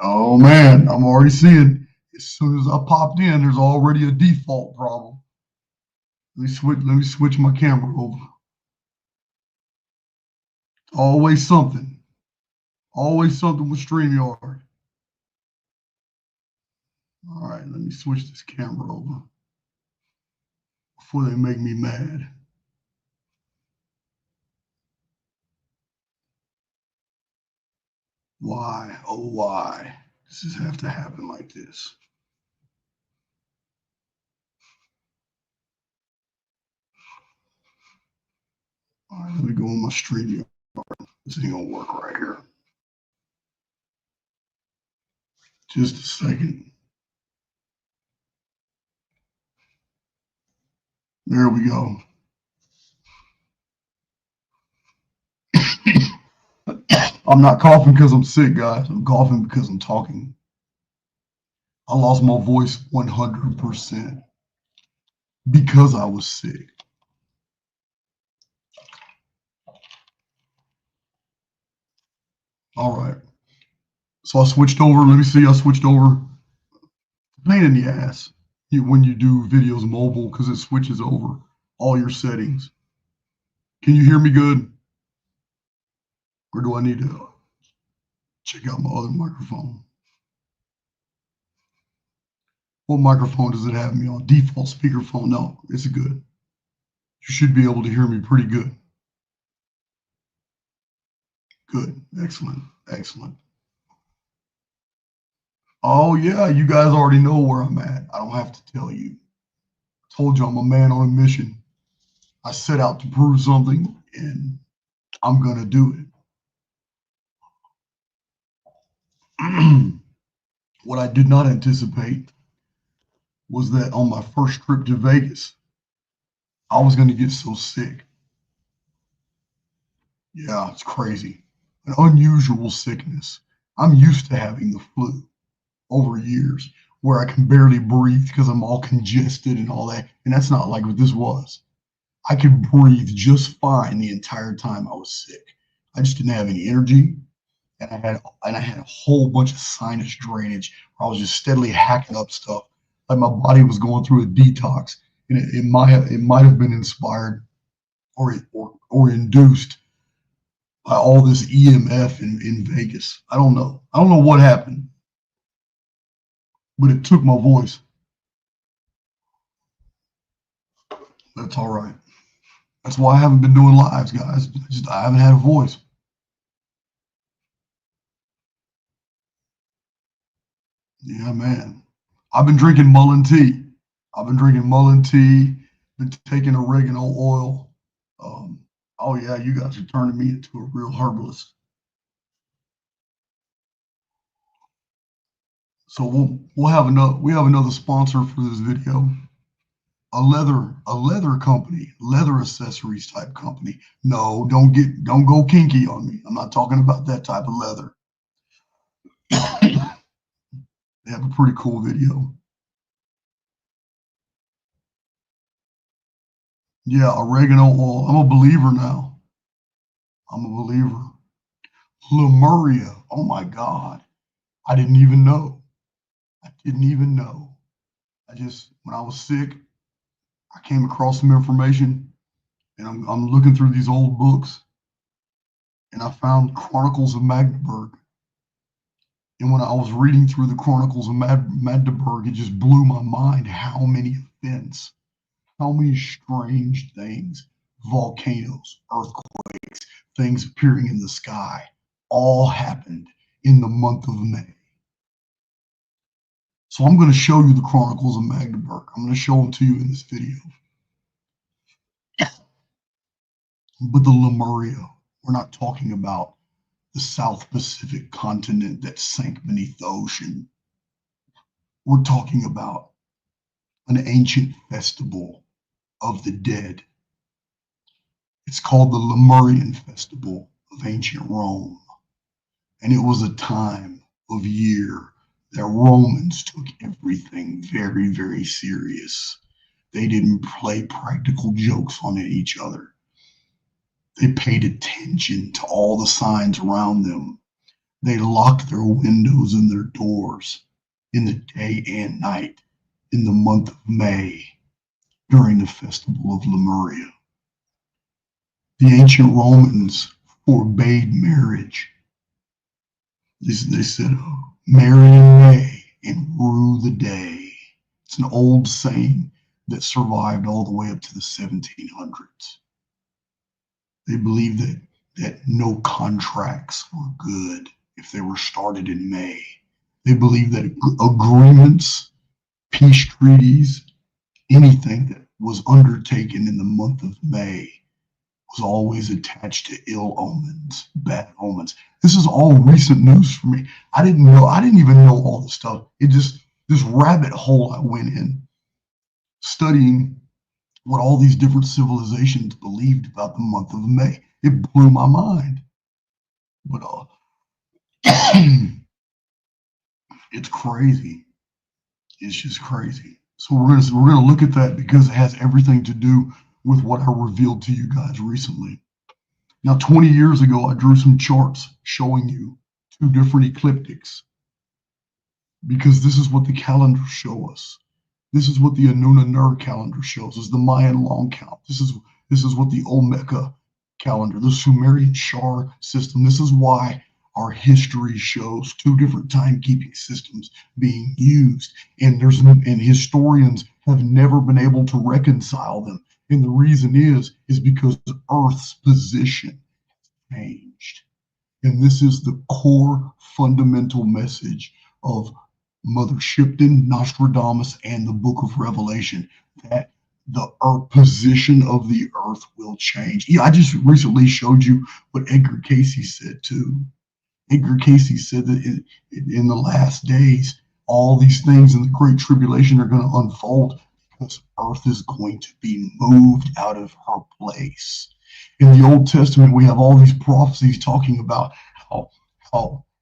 Oh man, I'm already seeing. As soon as I popped in, there's already a default problem. Let me switch my camera over. Always something. Always something with StreamYard. All right, let me switch this camera over before they make me mad. Why? Oh, why? Does this have to happen like this? All right, let me go on my StreamYard. This ain't gonna work right here. Just a second. There we go. I'm not coughing because I'm sick, guys. I'm coughing because I'm talking. I lost my voice 100% because I was sick. All right. So I switched over. Let me see. I switched over. Pain in the ass when you do videos mobile because it switches over all your settings. Can you hear me good? Or do I need to check out my other microphone? What microphone does it have me on? Default speakerphone? No, it's good. You should be able to hear me pretty good. Good. Excellent. Excellent. Oh, yeah. You guys already know where I'm at. I don't have to tell you. I told you I'm a man on a mission. I set out to prove something, and I'm going to do it. What I did not anticipate was that on my first trip to Vegas, I was going to get so sick. Yeah, it's crazy. An unusual sickness. I'm used to having the flu over years where I can barely breathe because I'm all congested and all that. And that's not like what this was. I could breathe just fine the entire time I was sick. I just didn't have any energy. And I had a whole bunch of sinus drainage where I was just steadily hacking up stuff. Like my body was going through a detox. And it might have been inspired or induced by all this EMF in Vegas. I don't know. I don't know what happened, but it took my voice. That's all right. That's why I haven't been doing lives, guys. I haven't had a voice. Yeah, man. I've been drinking Mullen tea. I've been drinking Mullen tea. Been taking oregano oil. Um, oh yeah, you guys are turning me into a real herbalist. So we have another sponsor for this video. A leather company, leather accessories type company. No, don't go kinky on me. I'm not talking about that type of leather. They have a pretty cool video. Yeah, oregano oil. I'm a believer now. I'm a believer. Lemuria. Oh my God. I didn't even know. I didn't even know. When I was sick, I came across some information and I'm looking through these old books and I found Chronicles of Magdeburg. And when I was reading through the Chronicles of Magdeburg, it just blew my mind how many events, how many strange things, volcanoes, earthquakes, things appearing in the sky, all happened in the month of May. So I'm going to show you the Chronicles of Magdeburg. I'm going to show them to you in this video. But the Lemuria, we're not talking about the South Pacific continent that sank beneath the ocean. We're talking about an ancient festival of the dead. It's called the Lemurian Festival of Ancient Rome. And it was a time of year that Romans took everything very, very serious. They didn't play practical jokes on each other. They paid attention to all the signs around them. They locked their windows and their doors in the day and night in the month of May during the festival of Lemuria. The ancient Romans forbade marriage. They said, marry in May and rue the day. It's an old saying that survived all the way up to the 1700s. They believed that no contracts were good if they were started in May. They believed that agreements, peace treaties, anything that was undertaken in the month of May was always attached to ill omens, bad omens. This is all recent news for me. I didn't even know all this stuff. This rabbit hole I went in, studying what all these different civilizations believed about the month of May. It blew my mind. But it's crazy. It's just crazy. So we're gonna look at that because it has everything to do with what I revealed to you guys recently. Now, 20 years ago, I drew some charts showing you two different ecliptics because this is what the calendars show us. This is what the Anunnaki calendar shows us, the Mayan long count. This is what the Olmeca calendar, the Sumerian Shar system. This is why our history shows two different timekeeping systems being used, and historians have never been able to reconcile them. And the reason is because Earth's position has changed. And this is the core fundamental message of Mother Shipton, Nostradamus, and the Book of Revelation, that the position of the Earth will change. Yeah, I just recently showed you what Edgar Cayce said too. Edgar Cayce said that in the last days, all these things in the Great Tribulation are going to unfold because Earth is going to be moved out of her place. In the Old Testament, we have all these prophecies talking about how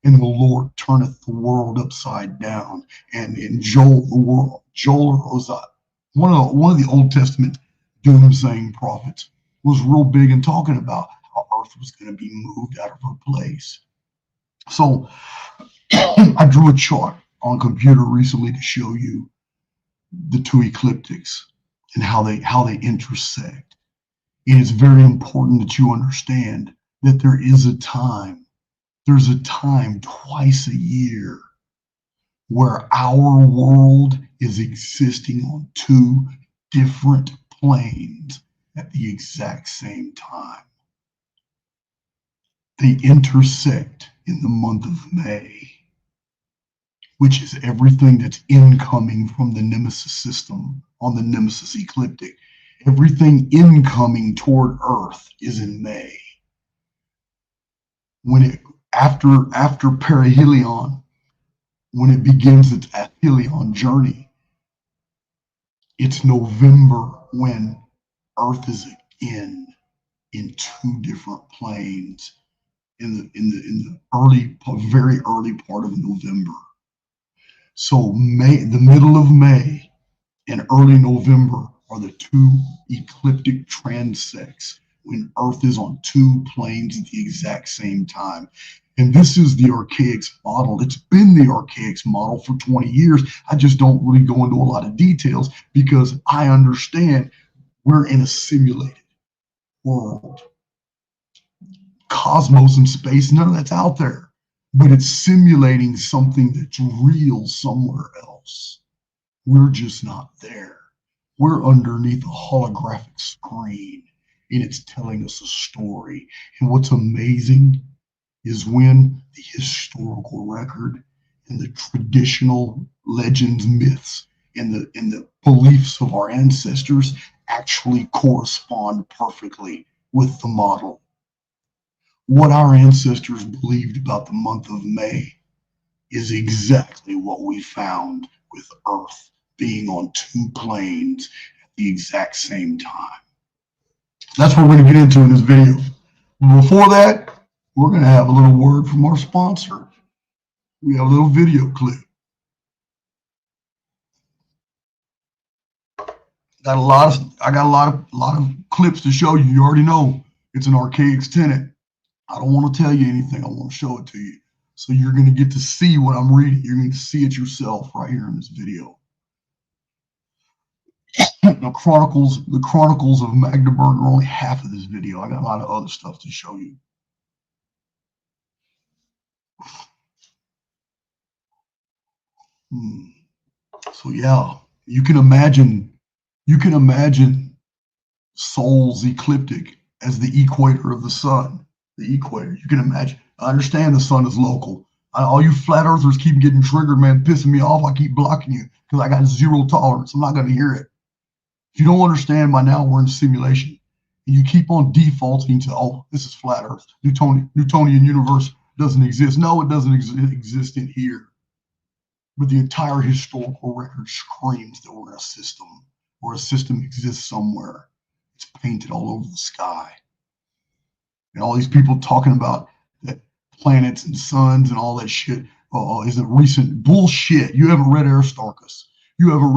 and the Lord turneth the world upside down. And in Joel was one of the Old Testament doomsaying prophets, was real big in talking about how Earth was going to be moved out of her place. So I drew a chart on computer recently to show you the two ecliptics and how they intersect. And it's very important that you understand that there's a time twice a year where our world is existing on two different planes at the exact same time. They intersect in the month of May, which is everything that's incoming from the Nemesis system on the Nemesis ecliptic. Everything incoming toward Earth is in May. After perihelion, when it begins its aphelion journey, it's November when Earth is again in two different planes in the very early part of November. So the middle of May and early November are the two ecliptic transects when Earth is on two planes at the exact same time. And this is the archaics model. It's been the archaics model for 20 years. I just don't really go into a lot of details because I understand we're in a simulated world. Cosmos and space, none of that's out there. But it's simulating something that's real somewhere else. We're just not there. We're underneath a holographic screen, and it's telling us a story. And what's amazing is when the historical record and the traditional legends, myths, and the beliefs of our ancestors actually correspond perfectly with the model. What our ancestors believed about the month of May is exactly what we found with Earth being on two planes at the exact same time. That's what we're going to get into in this video. But before that, we're going to have a little word from our sponsor. We have a little video clip. I got a lot of clips to show you. You already know it's an archaics tenet. I don't want to tell you anything. I want to show it to you. So you're going to get to see what I'm reading. You're going to see it yourself right here in this video. The Chronicles of Magdeburg are only half of this video. I got a lot of other stuff to show you. So yeah, you can imagine Sol's ecliptic as the equator of the sun. The equator. You can imagine. I understand the sun is local. All you flat earthers keep getting triggered, man, pissing me off. I keep blocking you because I got zero tolerance. I'm not going to hear it. If you don't understand by now, we're in simulation. And you keep on defaulting to, oh, this is flat earth. Newtonian universe doesn't exist. No, it doesn't exist in here. But the entire historical record screams that we're in a system, or a system exists somewhere. It's painted all over the sky. And all these people talking about that planets and suns and all that shit is a recent bullshit. You haven't read Aristarchus. You haven't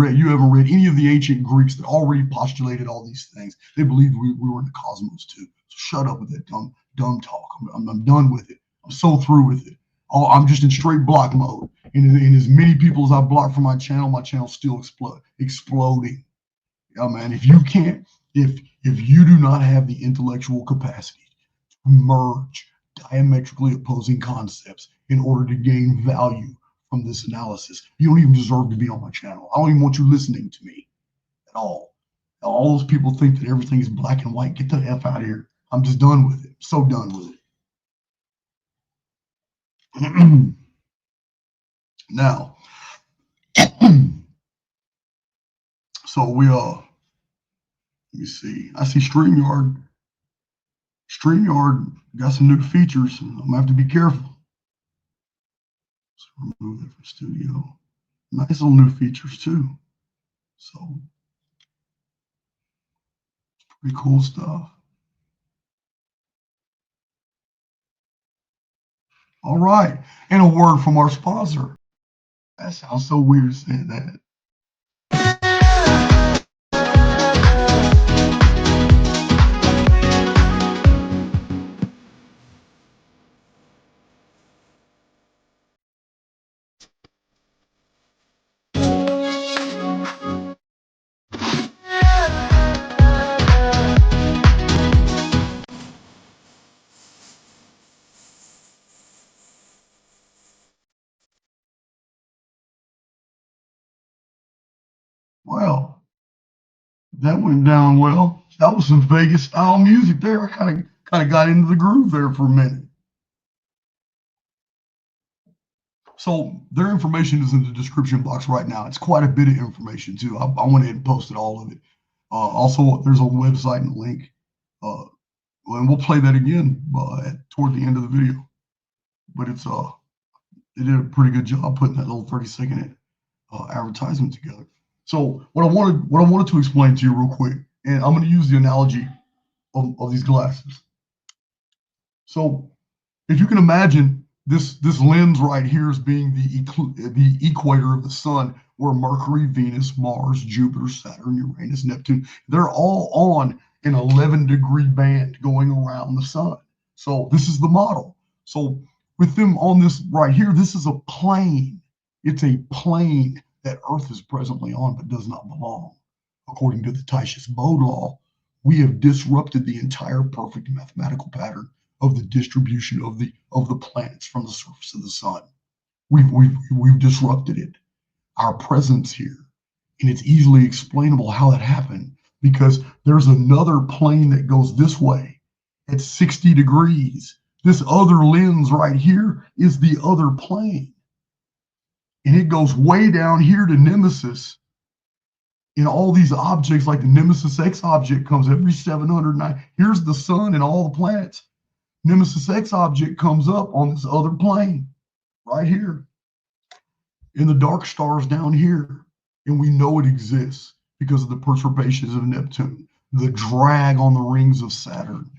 read any of the ancient Greeks that already postulated all these things. They believed we were in the cosmos too. So shut up with that dumb talk. I'm done with it. I'm so through with it. I'm just in straight block mode. And as many people as I've blocked from my channel's still exploding. Yeah, man. If you do not have the intellectual capacity to merge diametrically opposing concepts in order to gain value from this analysis, you don't even deserve to be on my channel. I don't even want you listening to me at all. All those people think that everything is black and white. Get the F out of here. I'm just done with it. So done with it. Now, so let me see. I see StreamYard got some new features. I'm gonna have to be careful. So remove it from Studio. Nice little new features too. So pretty cool stuff. All right, and a word from our sponsor. That sounds so weird saying that. Well, that went down well. That was some Vegas style music there. I kind of got into the groove there for a minute. So their information is in the description box right now. It's quite a bit of information too. I went ahead and posted all of it. Also, there's a website and a link. And we'll play that again toward the end of the video. But they did a pretty good job putting that little 30-second advertisement together. So what I wanted to explain to you real quick, and I'm going to use the analogy of these glasses. So if you can imagine this lens right here as being the equator of the sun, where Mercury, Venus, Mars, Jupiter, Saturn, Uranus, Neptune, they're all on an 11-degree band going around the sun. So this is the model. So with them on this right here, this is a plane. It's a plane that Earth is presently on but does not belong. According to the Titius-Bode law, we have disrupted the entire perfect mathematical pattern of the distribution of the planets from the surface of the sun. We've disrupted it. Our presence here, and it's easily explainable how that happened, because there's another plane that goes this way at 60 degrees. This other lens right here is the other plane, and it goes way down here to Nemesis. And all these objects, like the Nemesis X object, comes every 709. Here's the sun and all the planets. Nemesis X object comes up on this other plane right here, and the dark stars down here, and we know it exists because of the perturbations of Neptune, the drag on the rings of Saturn.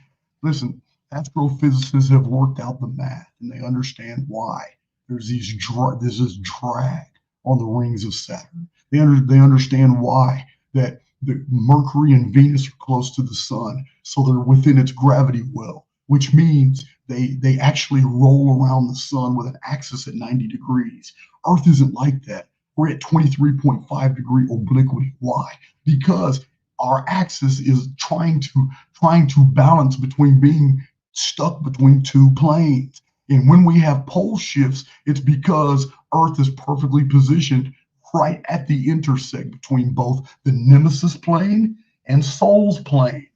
Listen, astrophysicists have worked out the math, and they understand why there's this drag on the rings of Saturn. They understand why that the Mercury and Venus are close to the sun, so they're within its gravity well, which means they actually roll around the sun with an axis at 90 degrees. Earth isn't like that. We're at 23.5 degree obliquity. Why? Because our axis is trying to balance between being stuck between two planes. And when we have pole shifts, it's because Earth is perfectly positioned right at the intersect between both the Nemesis plane and Sol's plane.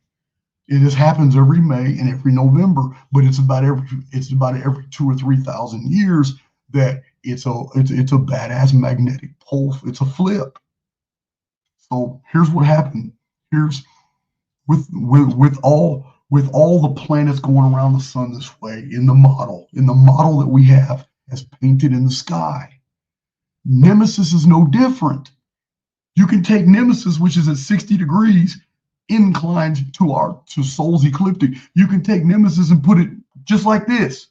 It just happens every May and every November, but it's about every 2 or 3,000 years that it's a badass magnetic pole. It's a flip. So here's what happened. Here's with all the planets going around the sun this way in the model that we have as painted in the sky. Nemesis is no different. You can take Nemesis, which is at 60 degrees inclined to Sol's ecliptic. You can take Nemesis and put it just like this,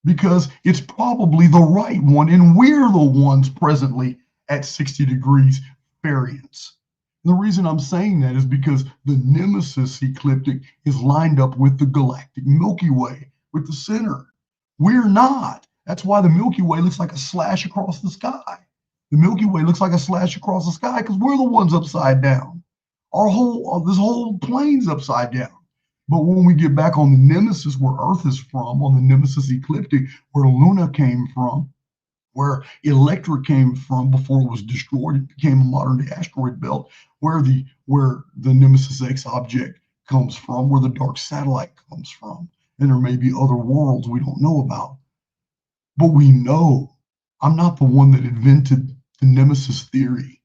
because it's probably the right one, and we're the ones presently at 60 degrees variance. The reason I'm saying that is because the Nemesis ecliptic is lined up with the galactic Milky Way, with the center. We're not. That's why the Milky Way looks like a slash across the sky. The Milky Way looks like a slash across the sky because we're the ones upside down. This whole plane's upside down. But when we get back on the Nemesis, where Earth is from, on the Nemesis ecliptic, where Luna came from, where Electra came from before it was destroyed, it became a modern-day asteroid belt, where the Nemesis X object comes from, where the dark satellite comes from. And there may be other worlds we don't know about. But we know I'm not the one that invented the Nemesis theory.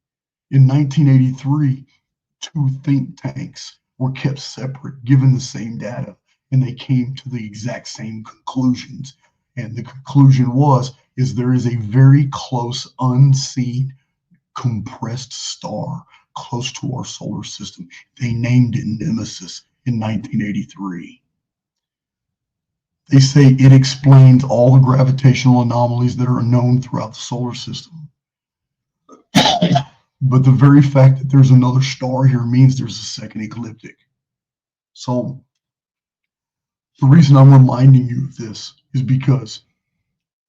In 1983, two think tanks were kept separate, given the same data, and they came to the exact same conclusions. And the conclusion is there is a very close, unseen, compressed star close to our solar system. They named it Nemesis in 1983. They say it explains all the gravitational anomalies that are known throughout the solar system. But the very fact that there's another star here means there's a second ecliptic. So the reason I'm reminding you of this is because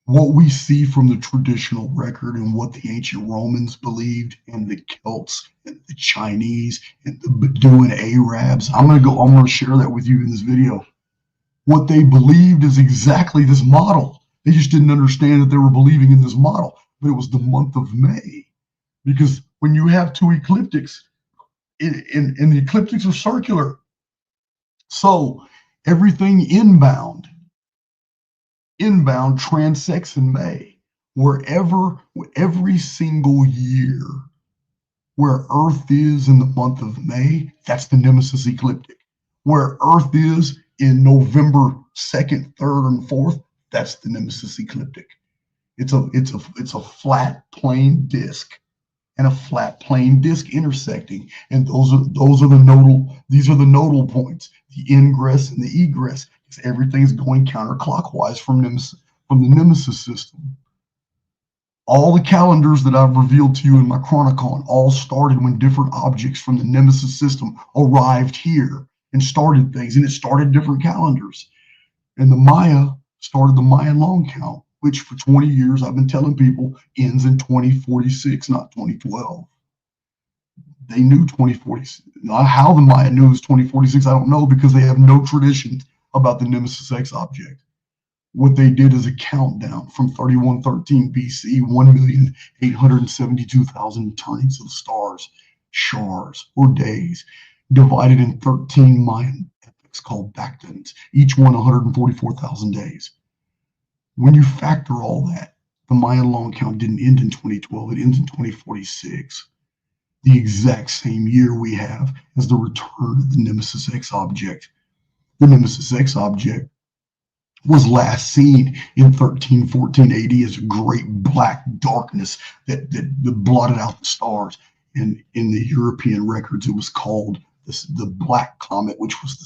what we see from the traditional record and what the ancient Romans believed, and the Celts and the Chinese and the Bedouin Arabs, I'm going to share that with you in this video. What they believed is exactly this model. They just didn't understand that they were believing in this model, but it was the month of May. Because when you have two ecliptics, and the ecliptics are circular, so everything inbound transects in May. Every single year where Earth is in the month of May, that's the Nemesis ecliptic. Where Earth is in November 2nd, 3rd, and 4th, that's the Nemesis ecliptic. It's a flat plane disk and a flat plane disk intersecting, and these are the nodal points, the ingress and the egress, because everything's going counterclockwise from the Nemesis system. All the calendars that I've revealed to you in my Chronicon all started when different objects from the Nemesis system arrived here and started things, and it started different calendars. And the Maya started the Mayan long count, which for 20 years I've been telling people ends in 2046, not 2012. They knew 2046. How the Maya knew it was 2046, I don't know, because they have no tradition about the Nemesis X object. What they did is a countdown from 3113 BC, 1,872,000 turnings of stars, shars, or days, divided in 13 Mayan epochs called Bactans, each one 144,000 days. When you factor all that, the Mayan long count didn't end in 2012, it ends in 2046. The exact same year we have as the return of the Nemesis X object. The Nemesis X object was last seen in 1314 AD as a great black darkness that blotted out the stars. And in the European records, it was called the Black Comet, which was the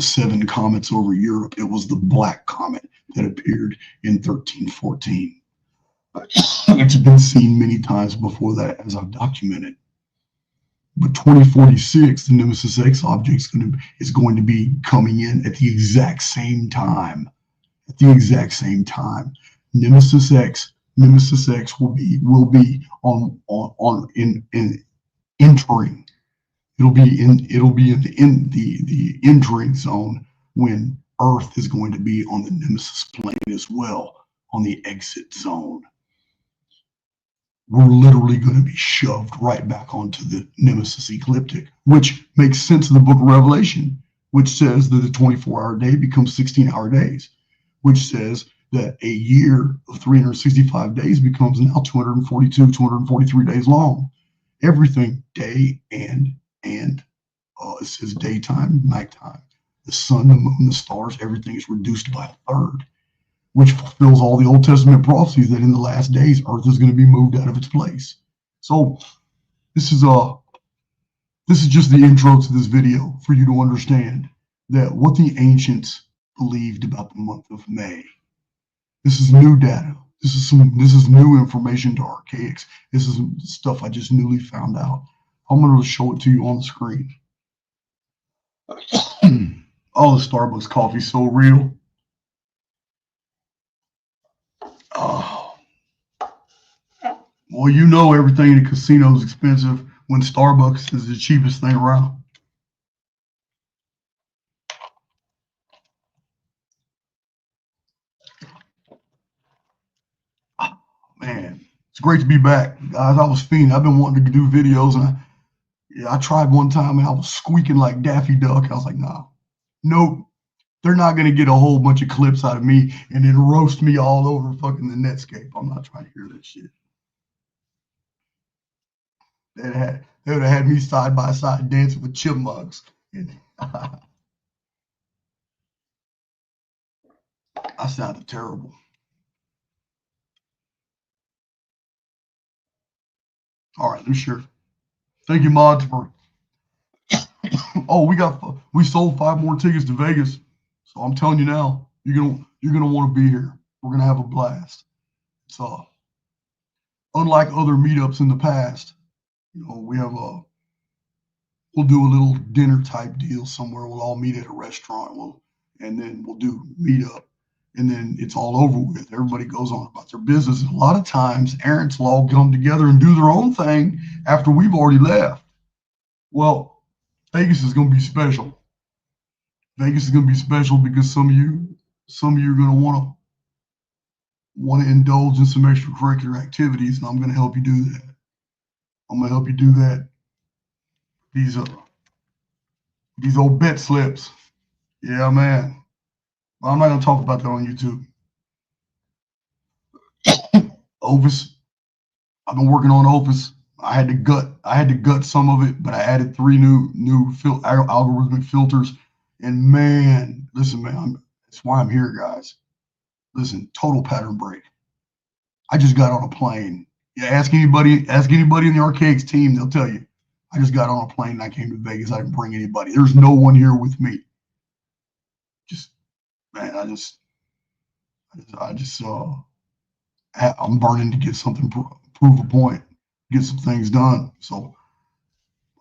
seven comets over Europe. It was the Black Comet that appeared in 1314. It's been seen many times before that, as I've documented. But 2046, the Nemesis X object is going to be coming in at the exact same time. At the exact same time, Nemesis X will be on entering. It'll be in the entering zone when Earth is going to be on the Nemesis plane as well, on the exit zone. We're literally going to be shoved right back onto the Nemesis ecliptic, which makes sense of the book of Revelation, which says that a 24-hour day becomes 16-hour days, which says that a year of 365 days becomes now 242, 243 days long. Everything day and it says daytime, nighttime. The sun, the moon, the stars, everything is reduced by a third, which fulfills all the Old Testament prophecies that in the last days, Earth is going to be moved out of its place. So this is just the intro to this video for you to understand that what the ancients believed about the month of May. This is new data. This is new information to archaics. This is stuff I just newly found out. I'm going to show it to you on the screen. Oh, the Starbucks coffee is so real. Oh. Well, you know everything in the casino is expensive when Starbucks is the cheapest thing around. Oh, man, it's great to be back, guys. I was fiending. I've been wanting to do videos, and I tried one time, and I was squeaking like Daffy Duck. I was like, nah, nope. They're not going to get a whole bunch of clips out of me and then roast me all over fucking the Netscape. I'm not trying to hear that shit. They would have had me side by side dancing with chipmunks. I sounded terrible. All right, let me share. Thank you, mods, for. Oh, we sold 5 more tickets to Vegas. So I'm telling you now, you're gonna want to be here. We're gonna have a blast. So, unlike other meetups in the past, we'll do a little dinner type deal somewhere. We'll all meet at a restaurant. And then we'll do meetup, and then it's all over with. Everybody goes on about their business. And a lot of times, errands will all come together and do their own thing after we've already left. Well, Vegas is going to be special. Vegas is going to be special because some of you are going to want to indulge in some extracurricular activities, and I'm going to help you do that. I'm going to help you do that. These old bet slips. Yeah, man. Well, I'm not going to talk about that on YouTube. Opus. I've been working on Opus. I had to gut some of it, but I added 3 new algorithmic filters. And man, listen, man, that's why I'm here, guys. Listen, total pattern break. I just got on a plane. Yeah, ask anybody in the Archaics team, they'll tell you. I just got on a plane and I came to Vegas. I didn't bring anybody. There's no one here with me. I'm burning to get something, prove a point, get some things done. So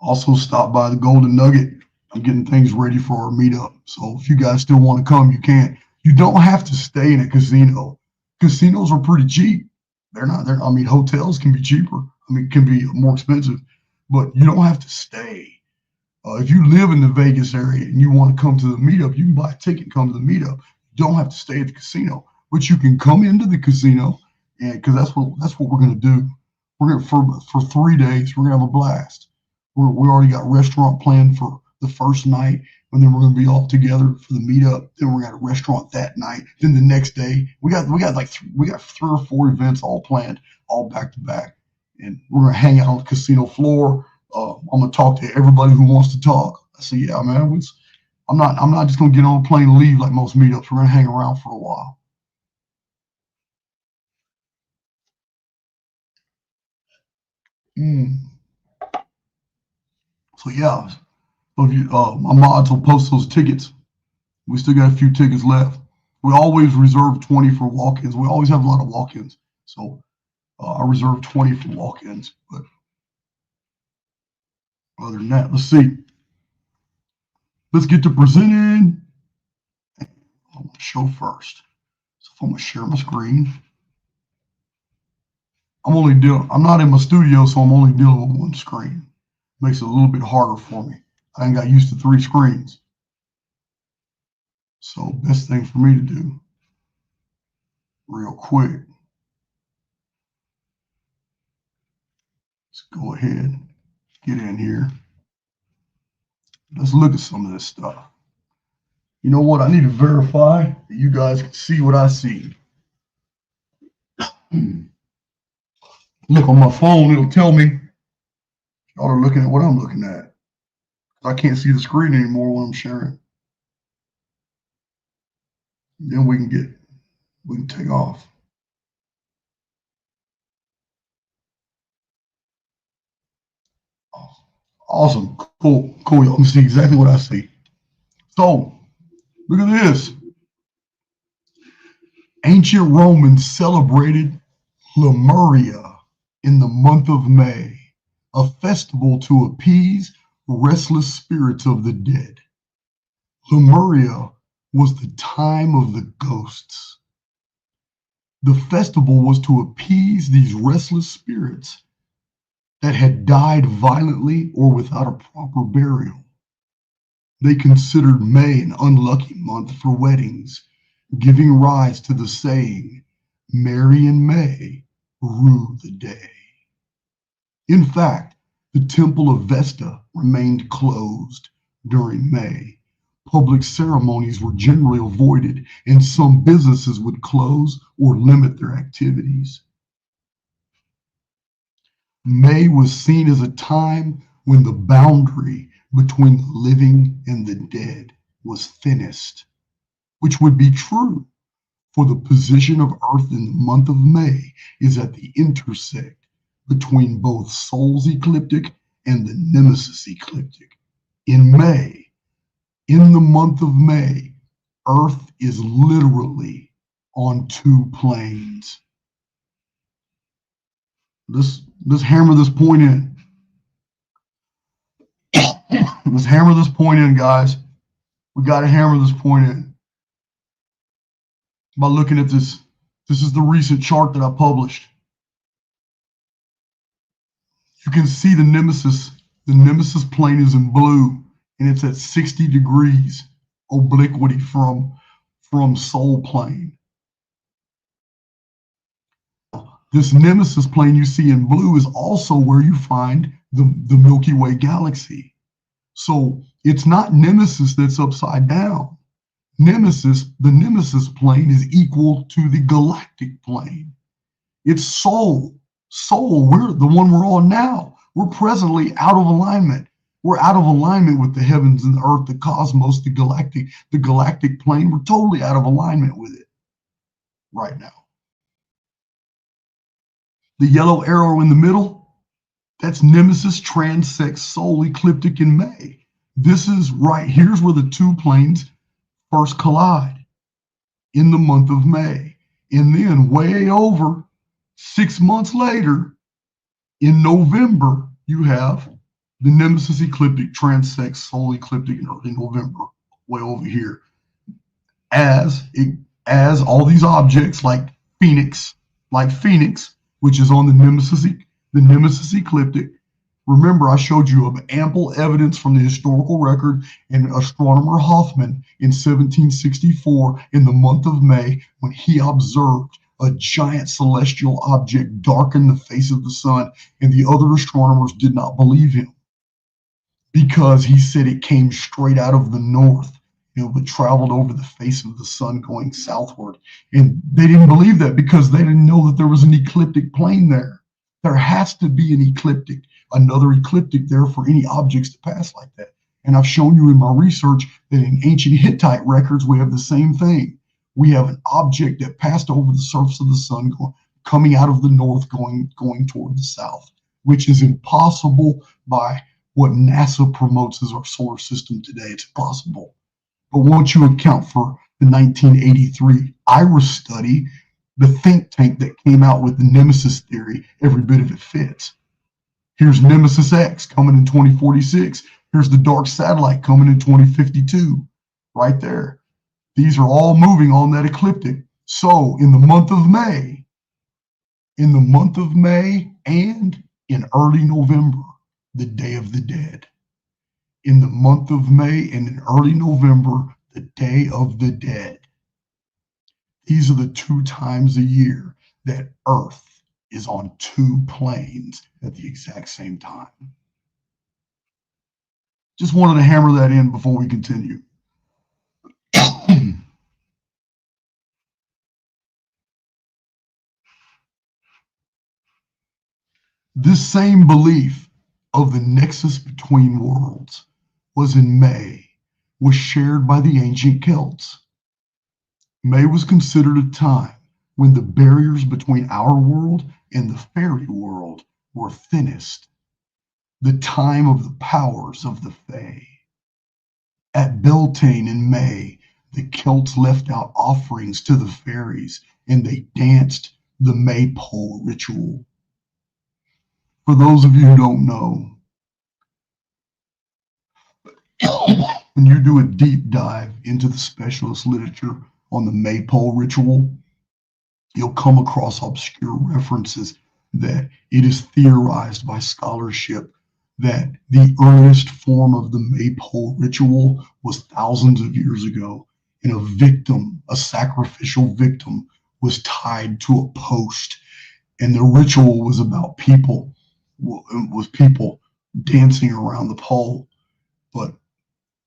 also stop by the Golden Nugget. I'm getting things ready for our meetup. So if you guys still want to come, you can. You don't have to stay in a casino. Casinos are pretty cheap. They're not there. I mean, hotels can be cheaper. I mean, can be more expensive, but you don't have to stay. If you live in the Vegas area and you want to come to the meetup, you can buy a ticket and come to the meetup. You don't have to stay at the casino, but you can come into the casino, and because that's what we're going to do. We're going for 3 days. We're going to have a blast. We already got a restaurant planned for the first night, and then we're going to be all together for the meetup. Then we're going to have a restaurant that night. Then the next day, we got 3 or 4 events all planned, all back to back, and we're going to hang out on the casino floor. I'm going to talk to everybody who wants to talk. I said, yeah, man, I'm not just going to get on a plane and leave like most meetups. We're going to hang around for a while. So yeah, so if you, my mods will post those tickets. We still got a few tickets left. We always reserve 20 for walk-ins. We always have a lot of walk-ins. So I reserve 20 for walk-ins. But Other than that, let's see. Let's get to presenting. I want to show first. So if I'm going to share my screen, I'm not in my studio, so I'm only dealing with one screen. Makes it a little bit harder for me. I ain't got used to 3 screens. So best thing for me to do real quick, let's go ahead, get in here. Let's look at some of this stuff. You know what? I need to verify that you guys can see what I see. Look on my phone, it'll tell me y'all are looking at what I'm looking at. I can't see the screen anymore when I'm sharing. Then we can take off. Awesome, cool. Y'all can see exactly what I see. So, look at this. Ancient Romans celebrated Lemuria in the month of May, a festival to appease restless spirits of the dead. Lemuria was the time of the ghosts. The festival was to appease these restless spirits that had died violently or without a proper burial. They considered May an unlucky month for weddings, giving rise to the saying, "Marry in May, rue the day." In fact, the Temple of Vesta remained closed during May. Public ceremonies were generally avoided, and some businesses would close or limit their activities. May was seen as a time when the boundary between the living and the dead was thinnest, which would be true, for the position of Earth in the month of May is at the intersect between both Sol's ecliptic and the Nemesis ecliptic. In May, in the month of May, Earth is literally on 2 planes. Let's hammer this point in. Let's hammer this point in, guys. We got to hammer this point in. By looking at this, this is the recent chart that I published. You can see the Nemesis. The Nemesis plane is in blue, and it's at 60 degrees obliquity from Sol plane. This Nemesis plane you see in blue is also where you find the Milky Way galaxy. So it's not Nemesis that's upside down. The Nemesis plane is equal to the galactic plane. It's Sol. We're the one we're on now. We're presently out of alignment. We're out of alignment with the heavens and the earth, the cosmos, the galactic plane. We're totally out of alignment with it right now. The yellow arrow in the middle, that's Nemesis transects Sol ecliptic in May. This is right, here's where the 2 planes first collide in the month of May. And then way over 6 months later, in November, you have the Nemesis ecliptic transects Sol ecliptic in early November, way over here. As all these objects like Phoenix, which is on the Nemesis ecliptic. Remember, I showed you of ample evidence from the historical record and astronomer Hoffman in 1764 in the month of May when he observed a giant celestial object darken the face of the sun, and the other astronomers did not believe him because he said it came straight out of the north, but traveled over the face of the sun going southward. And they didn't believe that because they didn't know that there was an ecliptic plane there. There has to be an ecliptic, another ecliptic there for any objects to pass like that. And I've shown you in my research that in ancient Hittite records, we have the same thing. We have an object that passed over the surface of the sun coming out of the north, going toward the south, which is impossible by what NASA promotes as our solar system today. It's impossible. But once you account for the 1983 IRIS study, the think tank that came out with the Nemesis theory, every bit of it fits. Here's Nemesis X coming in 2046. Here's the Dark Satellite coming in 2052. Right there. These are all moving on that ecliptic. So in the month of May, and in early November, the Day of the Dead. In the month of May and in early November, the Day of the Dead. These are the two times a year that Earth is on two planes at the exact same time. Just wanted to hammer that in before we continue. This same belief of the nexus between worlds was shared by the ancient Celts. May was considered a time when the barriers between our world and the fairy world were thinnest, the time of the powers of the Fae. At Beltane in May, the Celts left out offerings to the fairies and they danced the Maypole ritual. For those of you who don't know, when you do a deep dive into the specialist literature on the Maypole ritual, you'll come across obscure references that it is theorized by scholarship that the earliest form of the Maypole ritual was thousands of years ago, and a sacrificial victim, was tied to a post, and the ritual was about people dancing around the pole. But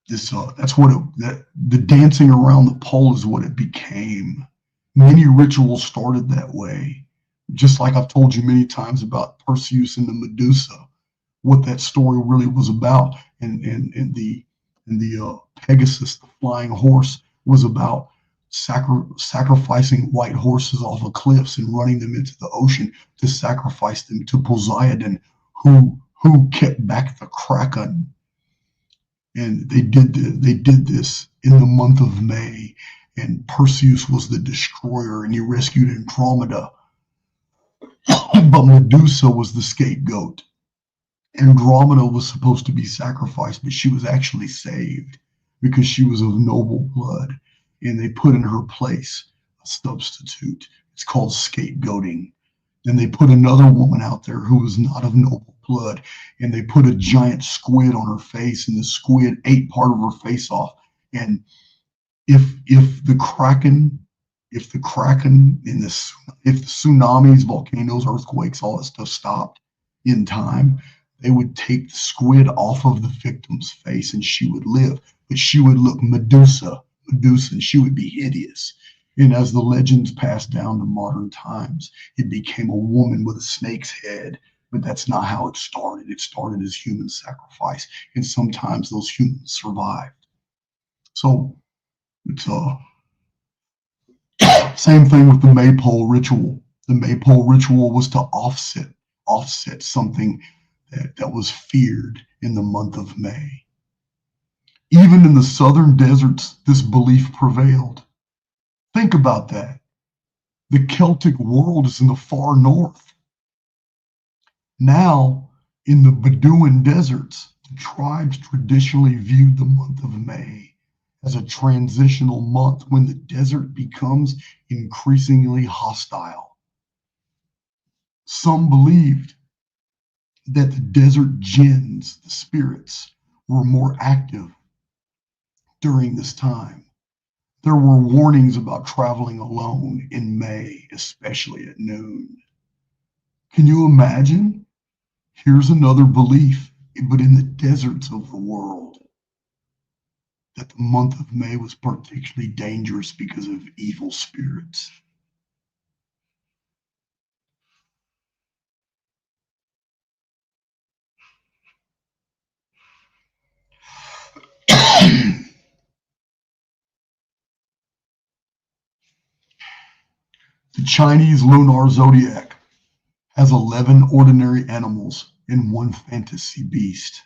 the dancing around the pole is what it became. Many rituals started that way, just like I've told you many times about Perseus and the Medusa, what that story really was about, and the Pegasus, the flying horse, was about sacrificing white horses off of cliffs and running them into the ocean to sacrifice them to Poseidon, who kept back the Kraken. And they did this in the month of May, and Perseus was the destroyer, and he rescued Andromeda. But Medusa was the scapegoat. Andromeda was supposed to be sacrificed, but she was actually saved because she was of noble blood, and they put in her place a substitute. It's called scapegoating. Then they put another woman out there who was not of noble blood, and they put a giant squid on her face, and the squid ate part of her face off. And if the Kraken, if the tsunamis, volcanoes, earthquakes, all that stuff stopped in time, they would take the squid off of the victim's face and she would live, but she would look Medusa, and she would be hideous. And as the legends passed down to modern times, it became a woman with a snake's head. But that's not how it started. It started as human sacrifice, and sometimes those humans survived. So it's same thing with the Maypole ritual. The Maypole ritual was to offset something that was feared in the month of May. Even in the southern deserts, this belief prevailed. Think about that. The Celtic world is in the far north. Now, in the Bedouin deserts, the tribes traditionally viewed the month of May as a transitional month when the desert becomes increasingly hostile. Some believed that the desert jinns, the spirits, were more active during this time. There were warnings about traveling alone in May, especially at noon. Can you imagine? Here's another belief, but in the deserts of the world, that the month of May was particularly dangerous because of evil spirits. The Chinese lunar zodiac has 11 ordinary animals and one fantasy beast.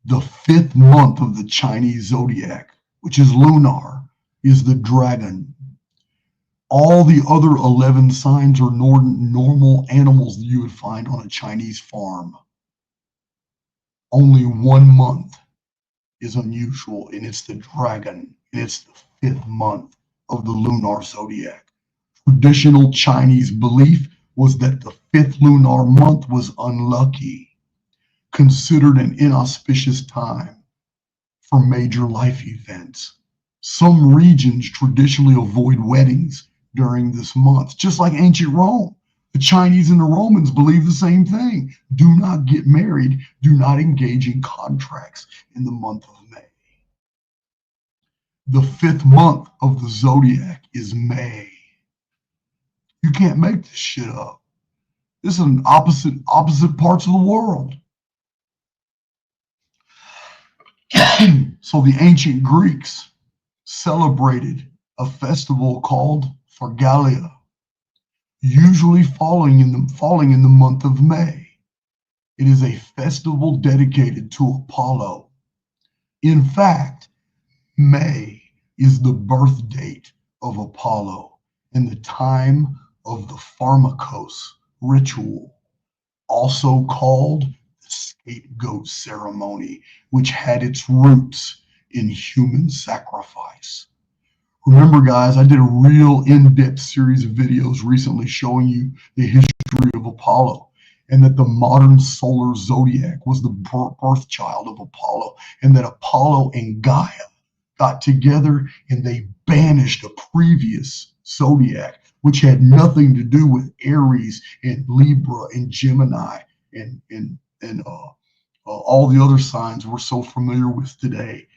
The fifth month of the Chinese zodiac, which is lunar, is the dragon. All the other 11 signs are normal animals that you would find on a Chinese farm. Only 1 month is unusual, and it's the dragon, and it's the 5th month of the lunar zodiac. Traditional Chinese belief was that the 5th lunar month was unlucky, considered an inauspicious time for major life events. Some regions traditionally avoid weddings during this month, just like ancient Rome. The Chinese and the Romans believe the same thing. Do not get married, do not engage in contracts in the month of May. The 5th month of the zodiac is May. You can't make this shit up. This is an opposite parts of the world. So the ancient Greeks celebrated a festival called Thargelia, usually falling in the month of May. It is a festival dedicated to Apollo. In fact, May is the birth date of Apollo and the time of the Pharmakos ritual, also called the scapegoat ceremony, which had its roots in human sacrifice. Remember, guys, I did a real in-depth series of videos recently showing you the history of Apollo, and that the modern solar zodiac was the birth child of Apollo, and that Apollo and Gaia got together and they banished a previous zodiac, which had nothing to do with Aries and Libra and Gemini and all the other signs we're so familiar with today.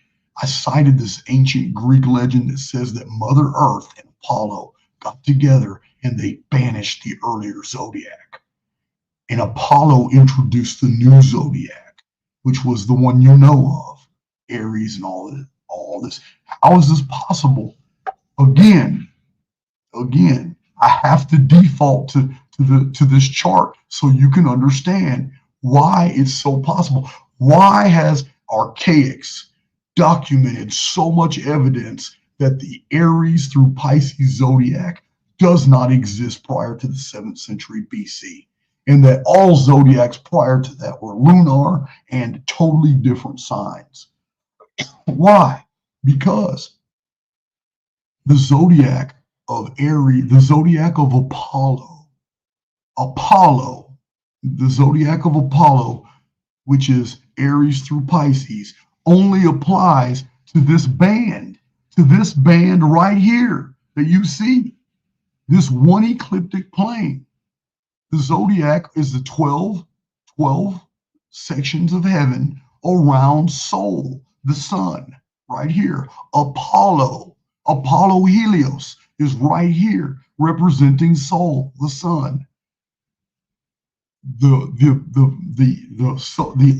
I cited this ancient Greek legend that says that Mother Earth and Apollo got together and they banished the earlier zodiac. And Apollo introduced the new zodiac, which was the one you know of, Aries and all this. How is this possible? Again, I have to default to this chart so you can understand why it's so possible. Why has archaics documented so much evidence that the Aries through Pisces zodiac does not exist prior to the 7th century BC, and that all zodiacs prior to that were lunar and totally different signs? Why? Because the zodiac of Aries, the zodiac of the zodiac of Apollo, which is Aries through Pisces, only applies to this band right here that you see, this one ecliptic plane. The zodiac is the 12 sections of heaven around Sol, the sun, right here. Apollo Helios is right here, representing Sol, the sun. The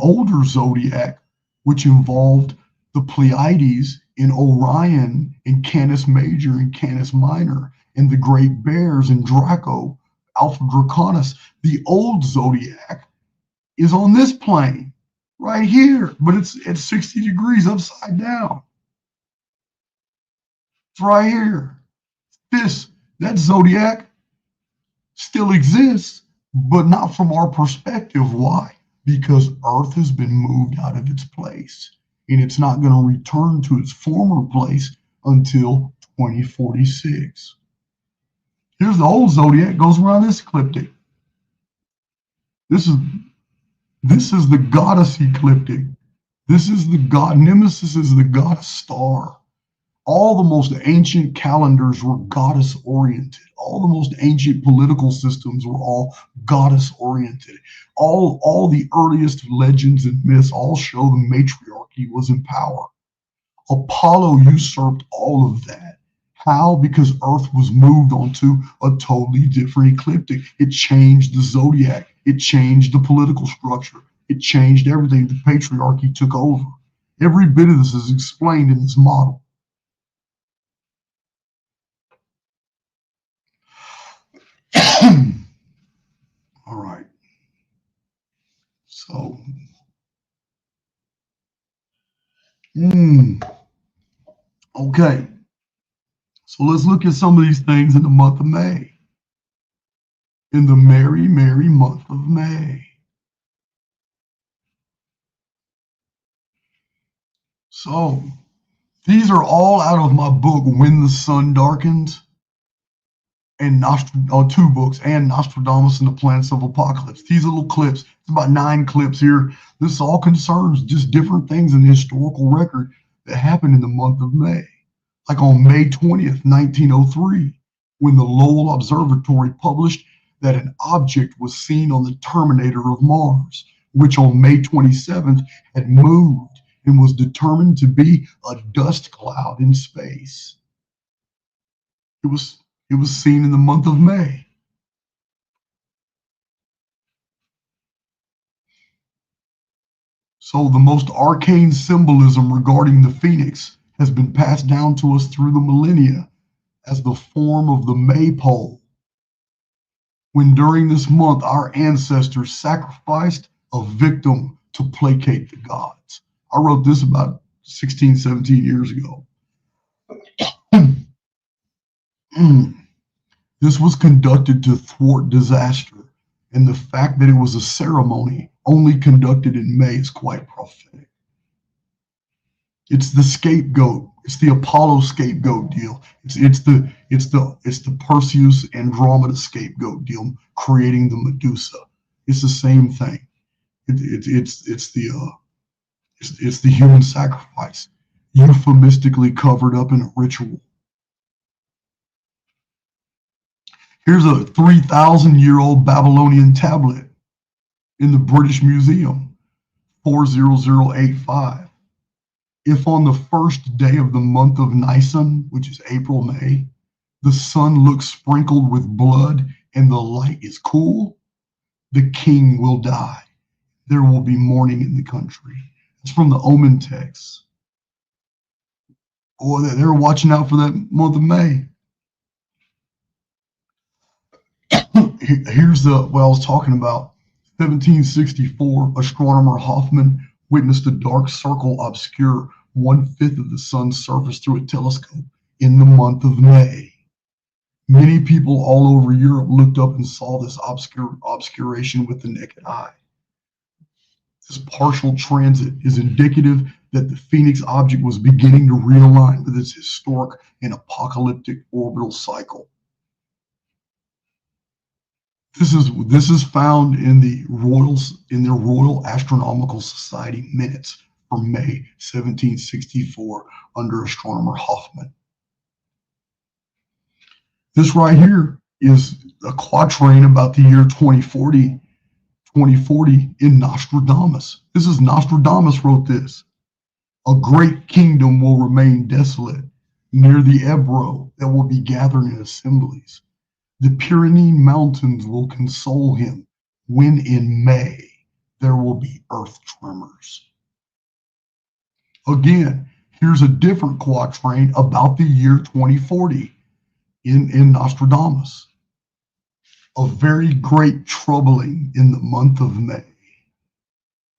older zodiac, which involved the Pleiades in Orion in Canis Major and Canis Minor, and the Great Bears in Draco, Alpha Draconis. The old zodiac is on this plane right here, but it's at 60 degrees upside down. It's right here. That zodiac still exists, but not from our perspective. Why? Because Earth has been moved out of its place, and it's not going to return to its former place until 2046. Here's the old zodiac, goes around this ecliptic. This is the goddess ecliptic. This is the god. Nemesis is the goddess star. All the most ancient calendars were goddess oriented. All the most ancient political systems were all goddess oriented. All the earliest legends and myths all show the matriarchy was in power. Apollo usurped all of that. How? Because Earth was moved onto a totally different ecliptic. It changed the zodiac. It changed the political structure. It changed everything. The patriarchy took over. Every bit of this is explained in this model. All right. So, okay. So let's look at some of these things in the month of May. In the merry, merry month of May. So these are all out of my book, When the Sun Darkens, and two books, and Nostradamus and the Planets of Apocalypse. These little clips, it's about 9 clips here. This all concerns just different things in the historical record that happened in the month of May. Like on May 20th, 1903, when the Lowell Observatory published that an object was seen on the terminator of Mars, which on May 27th had moved and was determined to be a dust cloud in space. It was seen in the month of May. So the most arcane symbolism regarding the phoenix has been passed down to us through the millennia as the form of the maypole, when during this month our ancestors sacrificed a victim to placate the gods. I wrote this about 16, 17 years ago. This was conducted to thwart disaster, and the fact that it was a ceremony only conducted in May is quite prophetic. It's the scapegoat. It's the Apollo scapegoat deal. It's the Perseus Andromeda scapegoat deal, creating the Medusa. It's the same thing. It's the human sacrifice, euphemistically covered up in a ritual. Here's a 3,000-year-old Babylonian tablet in the British Museum, 40085. If on the first day of the month of Nisan, which is April, May, the sun looks sprinkled with blood and the light is cool, the king will die. There will be mourning in the country. It's from the Omen text. Boy, they're watching out for that month of May. Here's what I was talking about. 1764, astronomer Hoffman witnessed a dark circle obscure 1/5 of the sun's surface through a telescope in the month of May. Many people all over Europe looked up and saw this obscuration with the naked eye. This partial transit is indicative that the Phoenix object was beginning to realign with its historic and apocalyptic orbital cycle. This is found in the Royal Astronomical Society minutes for May 1764 under astronomer Hoffman. This right here is a quatrain about the year 2040 in Nostradamus. This is Nostradamus wrote this. A great kingdom will remain desolate near the Ebro that will be gathered in assemblies. The Pyrenean mountains will console him when in May there will be earth tremors. Again, here's a different quatrain about the year 2040 in Nostradamus. A very great troubling in the month of May.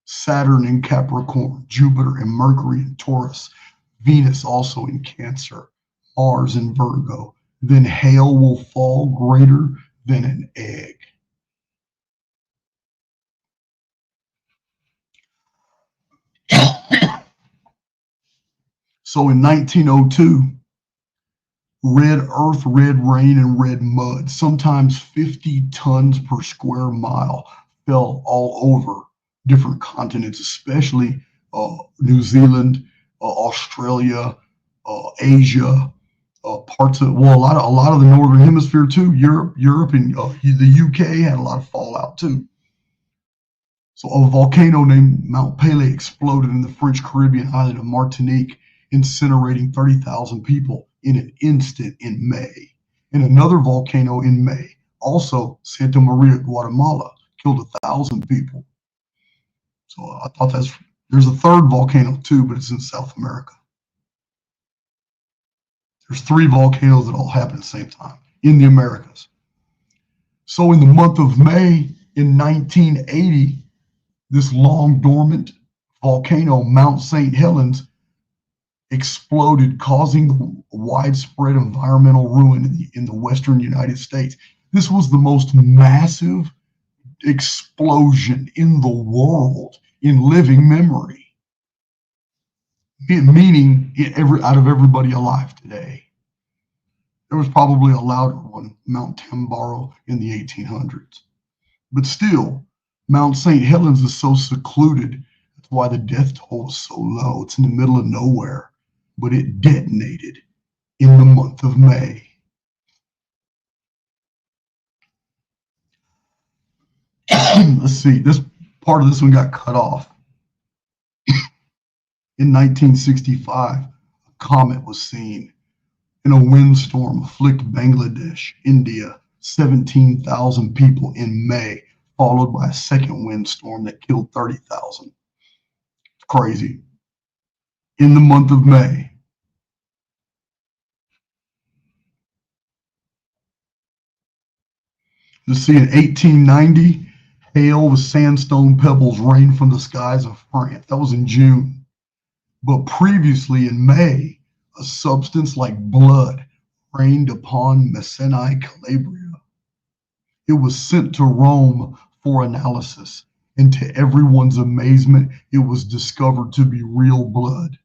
Saturn in Capricorn, Jupiter and Mercury in Taurus, Venus also in Cancer, Mars in Virgo. Then hail will fall greater than an egg. So in 1902, red earth, red rain, and red mud, sometimes 50 tons per square mile, fell all over different continents, especially New Zealand, Australia, Asia, parts of, well, a lot of the northern hemisphere too. Europe and the UK had a lot of fallout too. So a volcano named Mount Pelée exploded in the French Caribbean island of Martinique, incinerating 30,000 people in an instant in May. And another volcano in May, also Santa Maria, Guatemala, killed 1,000 people. So I thought there's a third volcano too, but it's in South America. There's 3 volcanoes that all happen at the same time in the Americas. So in the month of May in 1980, this long dormant volcano, Mount St. Helens, exploded, causing widespread environmental ruin in the western United States. This was the most massive explosion in the world in living memory. meaning out of everybody alive today. There was probably a louder one, Mount Tambaro, in the 1800s. But still, Mount St. Helens is so secluded. That's why the death toll is so low. It's in the middle of nowhere. But it detonated in the month of May. Let's see, this part of this one got cut off. In 1965, a comet was seen in a windstorm afflicted Bangladesh, India, 17,000 people in May, followed by a second windstorm that killed 30,000. It's crazy. In the month of May. Let's see, in 1890, hail with sandstone pebbles rained from the skies of France. That was in June. But previously in May, a substance like blood rained upon Messina, Calabria. It was sent to Rome for analysis, and to everyone's amazement, it was discovered to be real blood.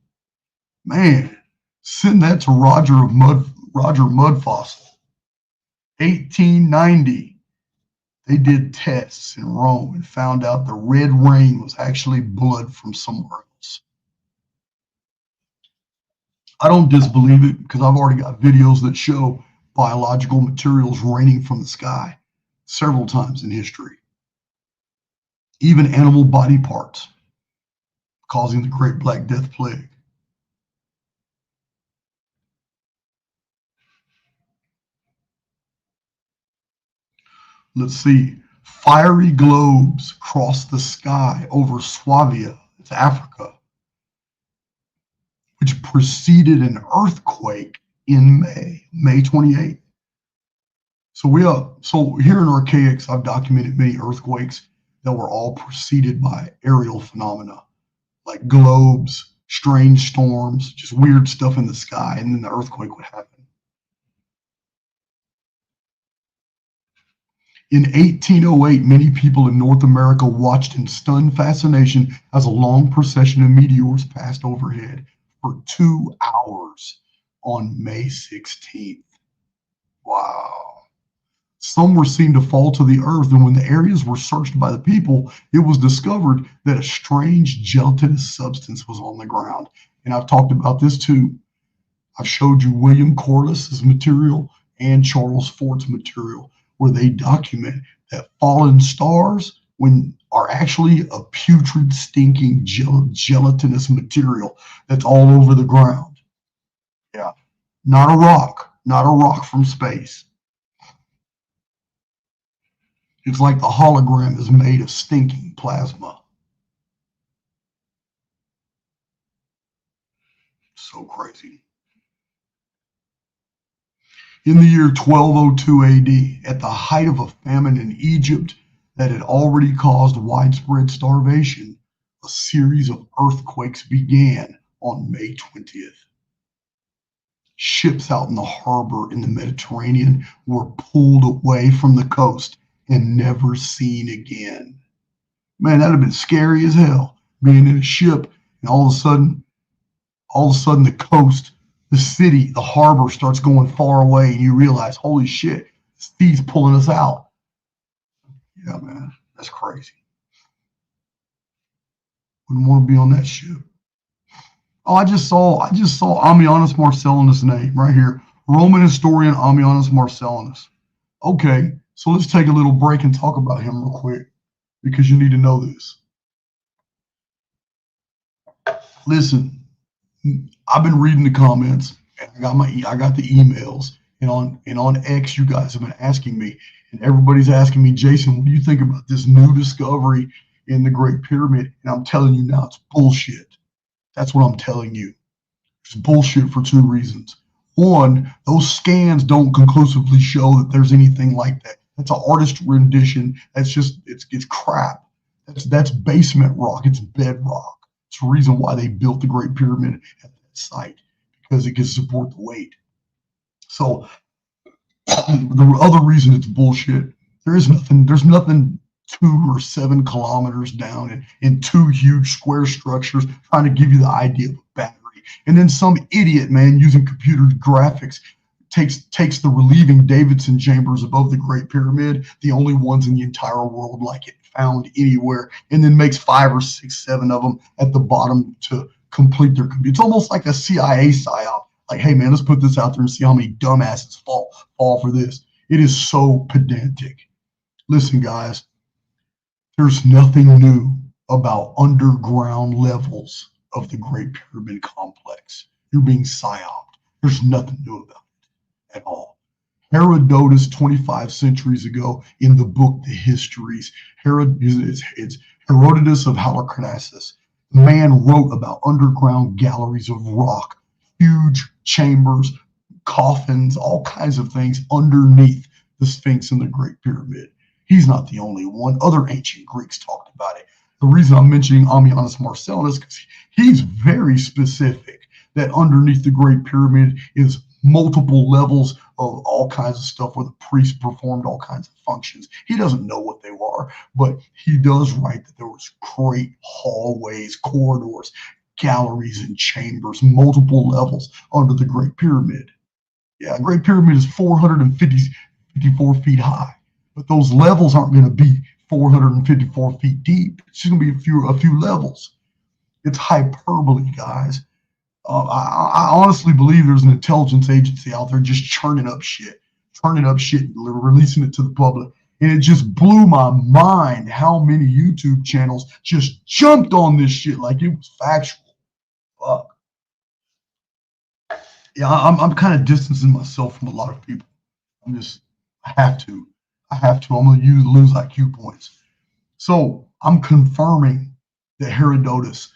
Man, send that to Roger Mudfossil. 1890, they did tests in Rome and found out the red rain was actually blood from somewhere else. I don't disbelieve it because I've already got videos that show biological materials raining from the sky several times in history. Even animal body parts causing the Great Black Death Plague. Let's see. Fiery globes cross the sky over Swabia, it's Africa, which preceded an earthquake in May 28th. So here in Archaics, I've documented many earthquakes that were all preceded by aerial phenomena, like globes, strange storms, just weird stuff in the sky, and then the earthquake would happen. In 1808, many people in North America watched in stunned fascination as a long procession of meteors passed overhead for 2 hours on May 16th. Wow. Some were seen to fall to the earth, and when the areas were searched by the people, it was discovered that a strange gelatinous substance was on the ground. And I've talked about this too. I've showed you William Corliss's material and Charles Fort's material, where they document that fallen stars are actually a putrid, stinking, gelatinous material that's all over the ground. Yeah, not a rock from space. It's like the hologram is made of stinking plasma. So crazy. In the year 1202 AD, at the height of a famine in Egypt that had already caused widespread starvation, a series of earthquakes began on May 20th. Ships out in the harbor in the Mediterranean were pulled away from the coast and never seen again. Man, that'd have been scary as hell, being in a ship and all of a sudden the coast, the city, the harbor starts going far away, and you realize, holy shit, the sea's pulling us out. Yeah, man, that's crazy. Wouldn't want to be on that ship. Oh, I just saw Ammianus Marcellinus' name right here. Roman historian Ammianus Marcellinus. Okay, so let's take a little break and talk about him real quick, because you need to know this. Listen, I've been reading the comments, and I got the emails, and on X, you guys have been asking me, and everybody's asking me, Jason, what do you think about this new discovery in the Great Pyramid? And I'm telling you now, it's bullshit. That's what I'm telling you. It's bullshit for 2 reasons. One, those scans don't conclusively show that there's anything like that. That's an artist rendition. That's just it's crap. That's basement rock. It's bedrock. It's the reason why they built the Great Pyramid at that site, because it can support the weight. So the other reason it's bullshit, there's nothing 2 or 7 kilometers down in 2 huge square structures trying to give you the idea of a battery obscurity. And then some idiot, man, using computer graphics takes the relieving Davidson chambers above the Great Pyramid, the only ones in the entire world like it found anywhere, and then makes 5 or 6, 7 of them at the bottom to complete their computer. It's almost like a CIA psyop. Like, hey man, let's put this out there and see how many dumbasses fall for this. It is so pedantic. Listen, guys, there's nothing new about underground levels of the Great Pyramid complex. You're being psyoped. There's nothing new about it at all. Herodotus, 25 centuries ago, in the book The Histories, it's Herodotus of Halicarnassus. The man wrote about underground galleries of rock, huge chambers, coffins, all kinds of things underneath the Sphinx and the Great Pyramid. He's not the only one. Other ancient Greeks talked about it. The reason I'm mentioning Ammianus Marcellinus is because he's very specific that underneath the Great Pyramid is multiple levels of all kinds of stuff where the priests performed all kinds of functions. He doesn't know what they were, but he does write that there was great hallways, corridors, galleries, and chambers, multiple levels under the Great Pyramid. Yeah, Great Pyramid is 454 feet high, but those levels aren't going to be 454 feet deep. It's just going to be a few levels. It's hyperbole, guys. I honestly believe there's an intelligence agency out there just churning up shit, releasing it to the public. And it just blew my mind how many YouTube channels just jumped on this shit like it was factual. Fuck. Yeah, I'm kind of distancing myself from a lot of people. I have to. I'm going to lose IQ points. So I'm confirming that Herodotus,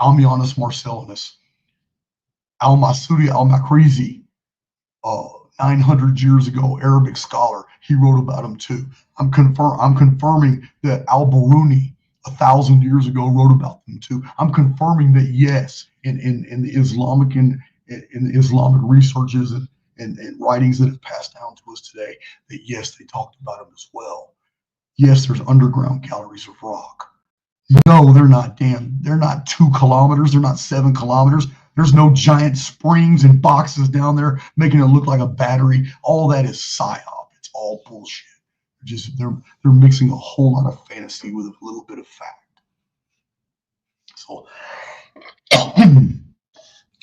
Ammianus Marcellinus, Al-Masudi al-Makrizi, 900 years ago, Arabic scholar, he wrote about him too. I'm confirming that Al-Biruni, 1,000 years ago, wrote about them too. I'm confirming that yes, in the Islamic in the Islamic researches and writings that have passed down to us today, that yes, they talked about him as well. Yes, there's underground galleries of rock. No, they're not 2 kilometers. They're not 7 kilometers. There's no giant springs and boxes down there making it look like a battery. All that is psyop. It's all bullshit. They're mixing a whole lot of fantasy with a little bit of fact. So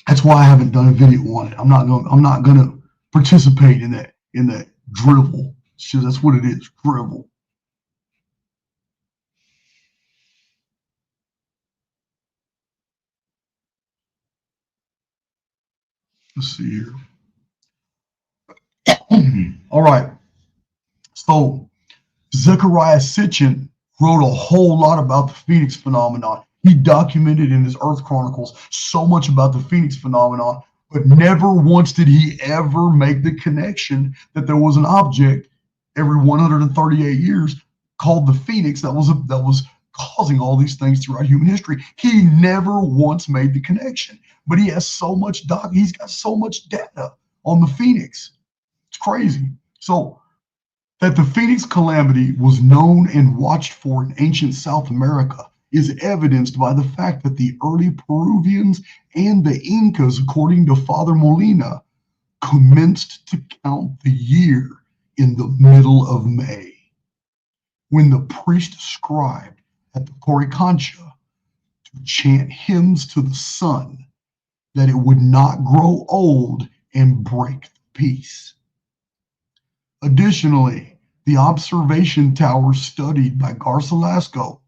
that's why I haven't done a video on it. I'm not gonna participate in that drivel. That's what it is, drivel. Let's see here. All right. So Zechariah Sitchin wrote a whole lot about the Phoenix phenomenon. He documented in his Earth Chronicles so much about the Phoenix phenomenon, but never once did he ever make the connection that there was an object every 138 years called the Phoenix that was causing all these things throughout human history. He never once made the connection, but he has so much he's got so much data on the Phoenix. It's crazy. So that the Phoenix calamity was known and watched for in ancient South America is evidenced by the fact that the early Peruvians and the Incas, according to Father Molina, commenced to count the year in the middle of May, when the priest scribed at the Coricancha to chant hymns to the sun that it would not grow old and break the peace. Additionally, the observation towers studied by Garcilaso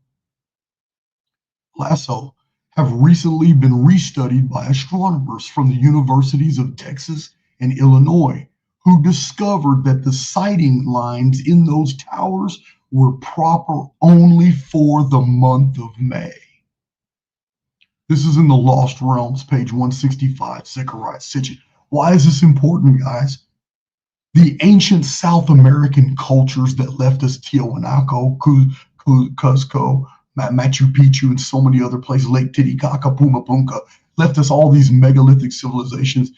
have recently been restudied by astronomers from the universities of Texas and Illinois, who discovered that the sighting lines in those towers were proper only for the month of May. This is in the Lost Realms, page 165, Zechariah Sitchin. Why is this important, guys? The ancient South American cultures that left us Tiahuanaco, Cuzco, Machu Picchu, and so many other places, Lake Titicaca, Pumapunka, left us all these megalithic civilizations.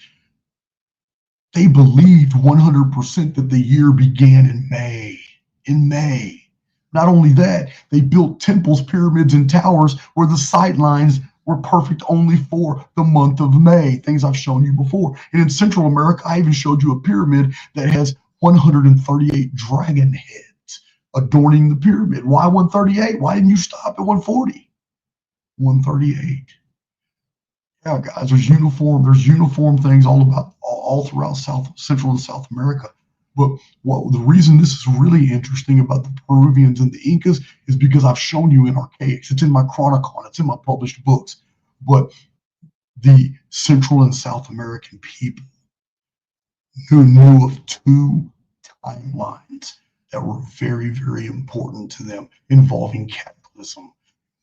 They believed 100% that the year began in May. In May. Not only that, they built temples, pyramids, and towers where the sight lines were perfect only for the month of May, things I've shown you before. And in Central America, I even showed you a pyramid that has 138 dragon heads adorning the pyramid. Why 138? Why didn't you stop at 140? 138. Yeah, guys, there's uniform things all throughout Central and South America. But the reason this is really interesting about the Peruvians and the Incas is because I've shown you in archaics. It's in my Chronicon. It's in my published books. But the Central and South American people who knew of two timelines that were very, very important to them involving cataclysm.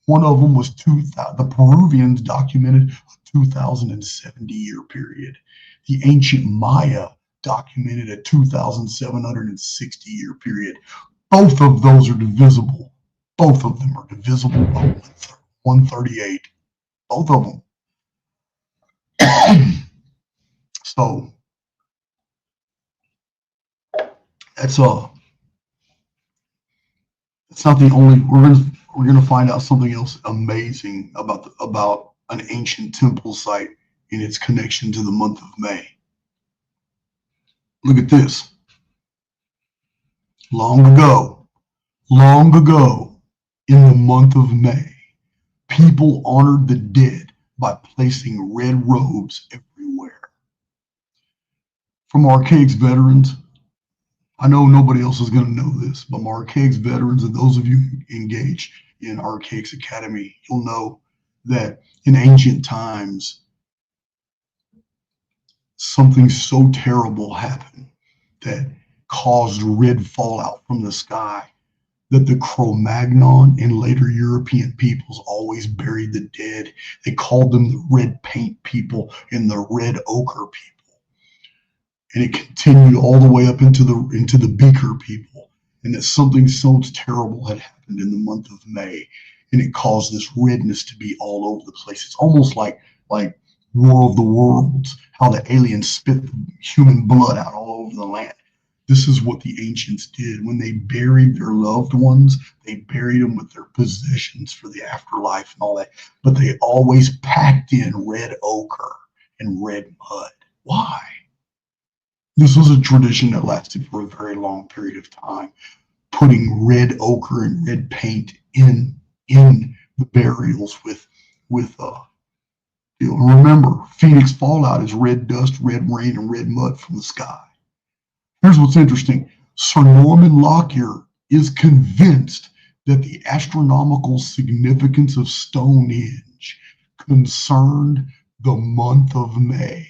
One of them was the Peruvians documented a 2,070-year period. The ancient Maya documented a 2,760-year period. Both of those are divisible. Both of them are divisible by 138. Both of them. So it's not the only. We're gonna find out something else amazing about an ancient temple site in its connection to the month of May. Look at this. Long ago, in the month of May, people honored the dead by placing red robes everywhere. From Archaics veterans, I know nobody else is going to know this, but my Archaics veterans and those of you engaged in Archaics Academy, you'll know that in ancient times, something so terrible happened that caused red fallout from the sky that the Cro-Magnon and later European peoples always buried the dead. They called them the red paint people and the red ochre people. And it continued all the way up into the beaker people. And that something so terrible had happened in the month of May. And it caused this redness to be all over the place. It's almost like War of the Worlds, how the aliens spit human blood out all over the land. This is what the ancients did. When they buried their loved ones, they buried them with their possessions for the afterlife and all that. But they always packed in red ochre and red mud. Why? This was a tradition that lasted for a very long period of time, putting red ochre and red paint in the burials with remember, Phoenix fallout is red dust, red rain, and red mud from the sky. Here's what's interesting. Sir Norman Lockyer is convinced that the astronomical significance of Stonehenge concerned the month of May.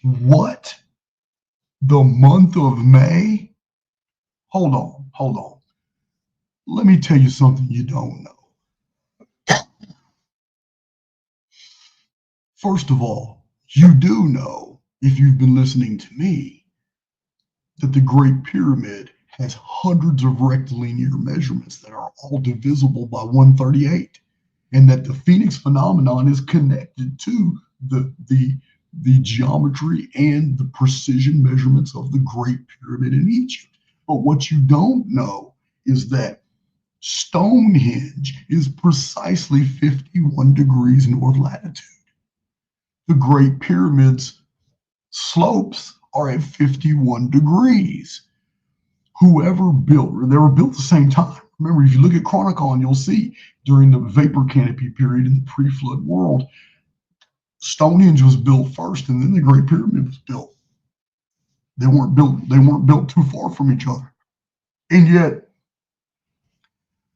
What? The month of May? Hold on. Let me tell you something you don't know. First of all, you do know, if you've been listening to me, that the Great Pyramid has hundreds of rectilinear measurements that are all divisible by 138, and that the Phoenix phenomenon is connected to the geometry and the precision measurements of the Great Pyramid in Egypt. But what you don't know is that Stonehenge is precisely 51 degrees north latitude. The Great Pyramid's slopes are at 51 degrees. Whoever built, they were built at the same time. Remember, if you look at Chronicon, you'll see during the vapor canopy period in the pre-flood world, Stonehenge was built first, and then the Great Pyramid was built. They weren't built too far from each other. And yet,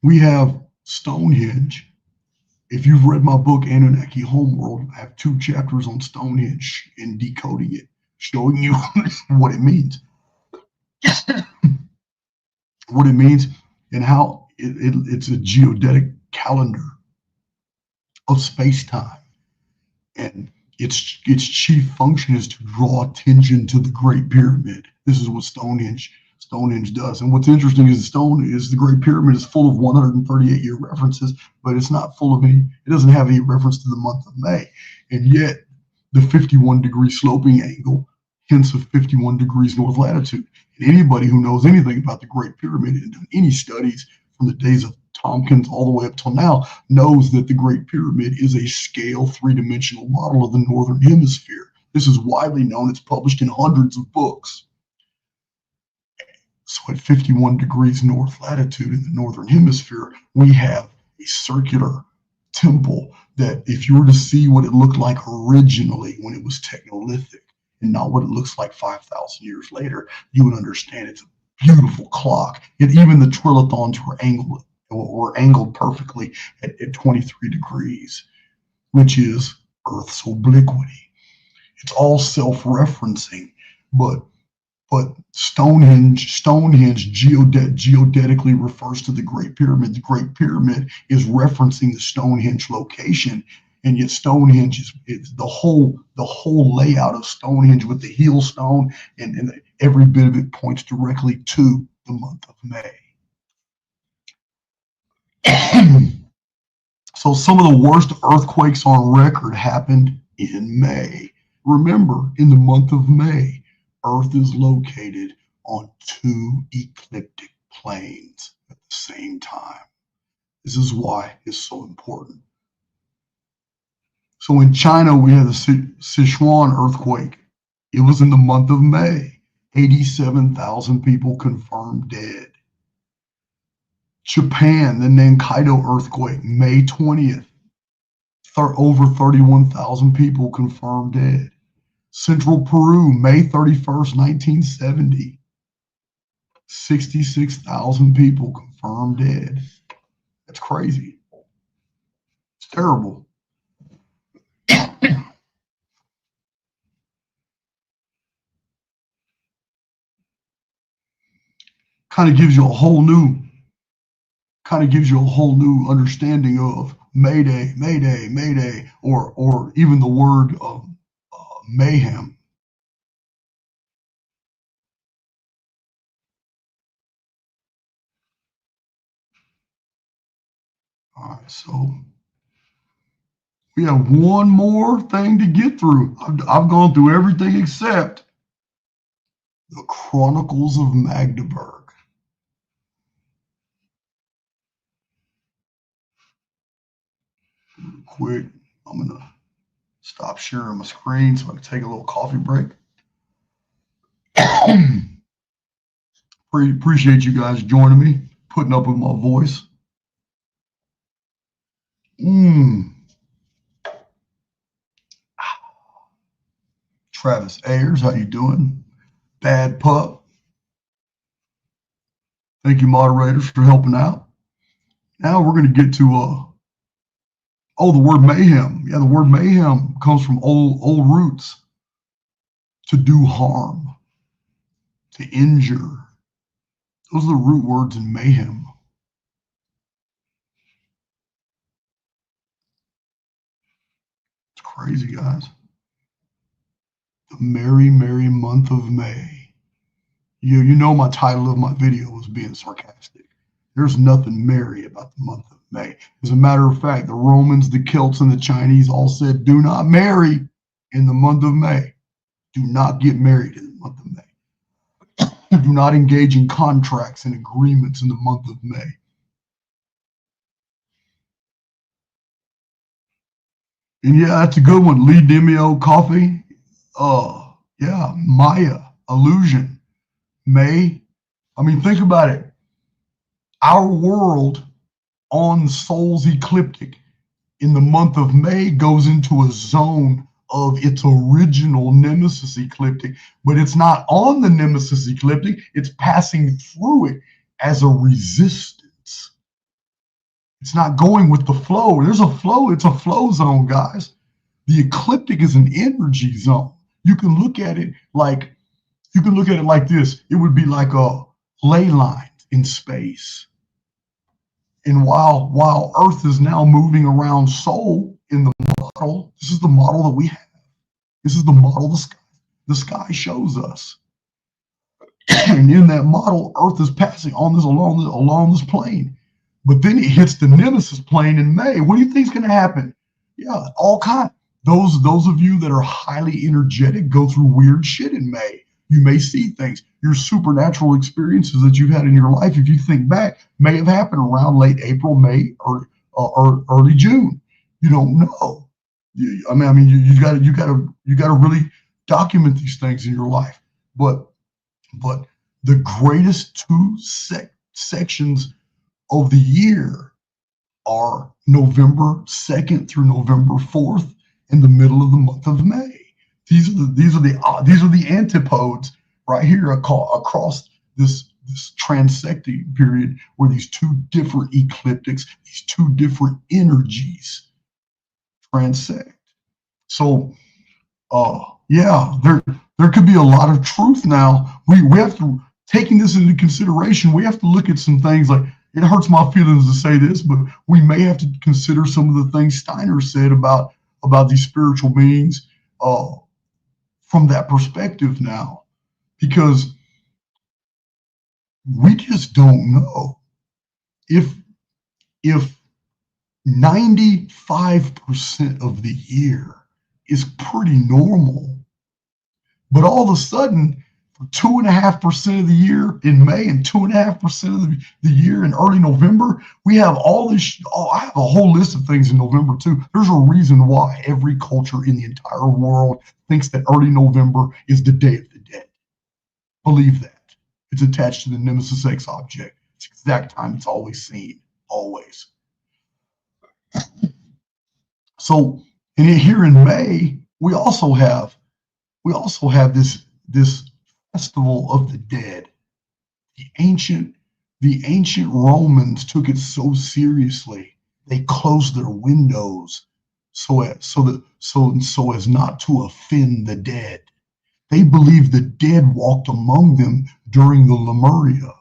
we have Stonehenge. If you've read my book, Anunnaki Homeworld, I have 2 chapters on Stonehenge and decoding it, showing you what it means. What it means and how it's a geodetic calendar of space-time. And its chief function is to draw attention to the Great Pyramid. This is what Stonehenge does. And what's interesting is the Great Pyramid is full of 138-year references, but it's not full of it doesn't have any reference to the month of May. And yet the 51-degree sloping angle hints of 51 degrees north latitude. And anybody who knows anything about the Great Pyramid and done any studies from the days of Tompkins all the way up till now knows that the Great Pyramid is a scale three-dimensional model of the Northern Hemisphere. This is widely known. It's published in hundreds of books. So at 51 degrees north latitude in the Northern Hemisphere, we have a circular temple that if you were to see what it looked like originally when it was Technolithic and not what it looks like 5,000 years later, you would understand it's a beautiful clock. And even the trilithons were angled perfectly at 23 degrees, which is Earth's obliquity. It's all self-referencing, but Stonehenge geodetically refers to the Great Pyramid. The Great Pyramid is referencing the Stonehenge location, and yet Stonehenge is the whole layout of Stonehenge with the heel stone, and every bit of it points directly to the month of May. So some of the worst earthquakes on record happened in May. Remember, in the month of May, Earth is located on two ecliptic planes at the same time. This is why it's so important. So in China, we had the Sichuan earthquake. It was in the month of May. 87,000 people confirmed dead. Japan, the Nankaido earthquake, May 20th. Over 31,000 people confirmed dead. Central Peru, May 31st, 1970. 66,000 people confirmed dead. That's crazy. It's terrible. Kind of gives you a whole new understanding of Mayday, Mayday, Mayday, or even the word mayhem. All right, so we have one more thing to get through. I've gone through everything except the Chronicles of Magdeburg. Quick, I'm gonna stop sharing my screen so I can take a little coffee break. Appreciate you guys joining me, putting up with my voice. Travis Ayers, how you doing? Bad Pup. Thank you, moderators, for helping out. Now we're going to get to the word mayhem. Yeah, the word mayhem comes from old roots. To do harm, to injure. Those are the root words in mayhem. It's crazy, guys. The merry, merry month of May. You know my title of my video was being sarcastic. There's nothing merry about the month of May. As a matter of fact, the Romans, the Celts, and the Chinese all said, do not marry in the month of May. Do not get married in the month of May. Do not engage in contracts and agreements in the month of May. And yeah, that's a good one. Lee Demio Coffee. Yeah, Maya, illusion. May. I mean, think about it. Our world on Sol's ecliptic in the month of May goes into a zone of its original nemesis ecliptic, but it's not on the nemesis ecliptic. It's passing through it as a resistance. It's not going with the flow. There's a flow. It's a flow zone, guys. The ecliptic is an energy zone. You can look at it like this. It would be like a ley line in space. And while Earth is now moving around Sol in the model, this is the model that we have. This is the model the sky shows us. And in that model, Earth is passing along this plane. But then it hits the nemesis plane in May. What do you think is going to happen? Yeah, all kinds. Those of you that are highly energetic go through weird shit in May. You may see things. your supernatural experiences that you've had in your life, if you think back, may have happened around late April, May, or early June. You don't know. You got to really document these things in your life. But the greatest two sections of the year are November 2nd through November 4th in the middle of the month of May. These are the antipodes right here across this transecting period, where these two different ecliptics, these two different energies transect. So yeah, there could be a lot of truth now. We have to, taking this into consideration, we have to look at some things. Like, it hurts my feelings to say this, but we may have to consider some of the things Steiner said about these spiritual beings from that perspective now, because we just don't know. If 95% of the year is pretty normal, but all of a sudden, for 2.5% of the year in May and 2.5% of the year in early November, we have all this. I have a whole list of things in November too. There's a reason why every culture in the entire world thinks that early November is the Day of the Dead. Believe that. It's attached to the Nemesis X object. It's the exact time it's always seen, always. So, and here in May, we also have this festival of the dead. The ancient Romans took it so seriously, they closed their windows so as not to offend the dead. They believed the dead walked among them during the Lemuria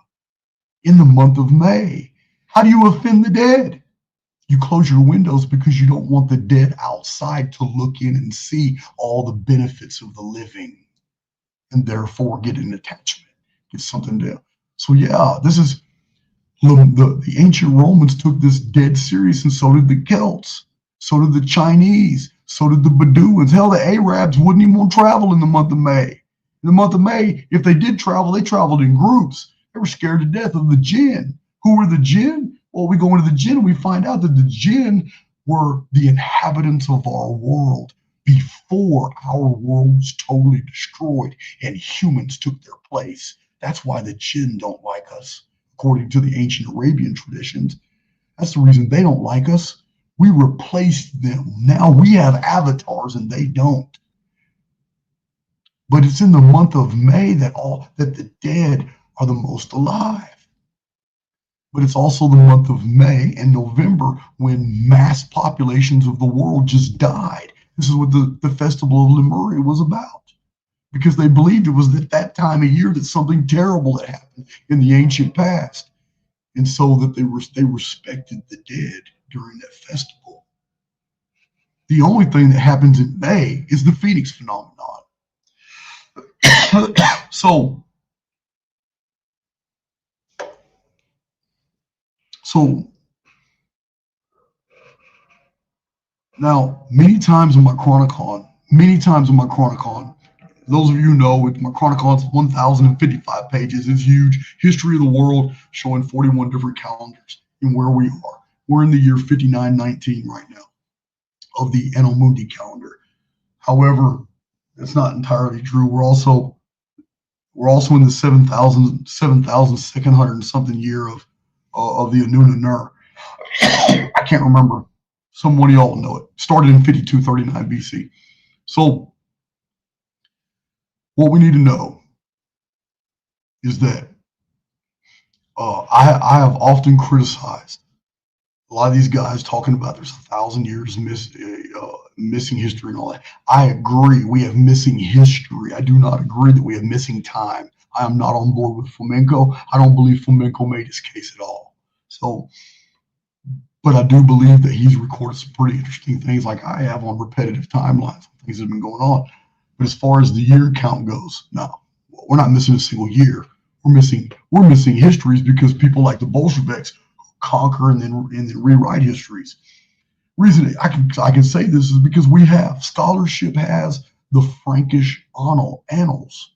in the month of May. How do you offend the dead? You close your windows because you don't want the dead outside to look in and see all the benefits of the living, and therefore get an attachment, get something to. So yeah, this is the ancient Romans took this dead serious, and so did the Celts, so did the Chinese, so did the Bedouins. Hell, the Arabs wouldn't even want to travel in the month of May. In the month of May, if they did travel, they traveled in groups. They were scared to death of the jinn. Who were the jinn? Well, we go into the jinn and we find out that the jinn were the inhabitants of our world before our world was totally destroyed and humans took their place. That's why the jinn don't like us, according to the ancient Arabian traditions. That's the reason they don't like us. We replaced them. Now we have avatars and they don't. But it's in the month of May that the dead are the most alive. But it's also the month of May and November when mass populations of the world just died. This is what the festival of Lemuria was about, because they believed it was at that time of year that something terrible had happened in the ancient past, and so that they respected the dead during that festival. The only thing that happens in May is the Phoenix phenomenon. So now, many times in my Chronicon, those of you who know, my Chronicon is 1,055 pages. It's huge. History of the world, showing 41 different calendars and where we are. We're in the year 5919 right now of the Anno Mundi calendar. However, that's not entirely true. We're also in the 7,200 and something year of the Anuna Nur. I can't remember. Someone of y'all know it. Started in 5239 BC. So what we need to know is that I have often criticized a lot of these guys talking about there's 1,000 years missing history and all that. I agree, we have missing history. I do not agree that we have missing time. I am not on board with Flamenco. I don't believe Flamenco made his case at all. So, but I do believe that he's recorded some pretty interesting things, like I have, on repetitive timelines, things that have been going on. But as far as the year count goes, no, we're not missing a single year. We're missing histories because people like the Bolsheviks conquer and then rewrite histories. Reason I can say this is because scholarship has the Frankish Annals.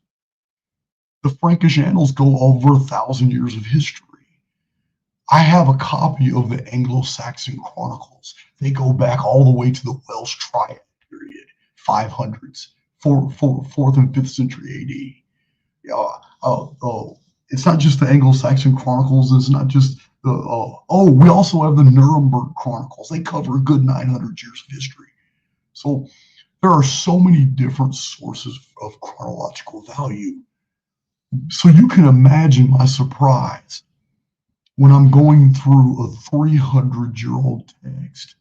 The Frankish Annals go over 1,000 years of history. I have a copy of the Anglo-Saxon Chronicles. They go back all the way to the Welsh Triad period, 500s, 4th and 5th century AD. It's not just the Anglo-Saxon Chronicles. It's not just the, we also have the Nuremberg Chronicles. They cover a good 900 years of history. So there are so many different sources of chronological value. So you can imagine my surprise when I'm going through a 300-year-old text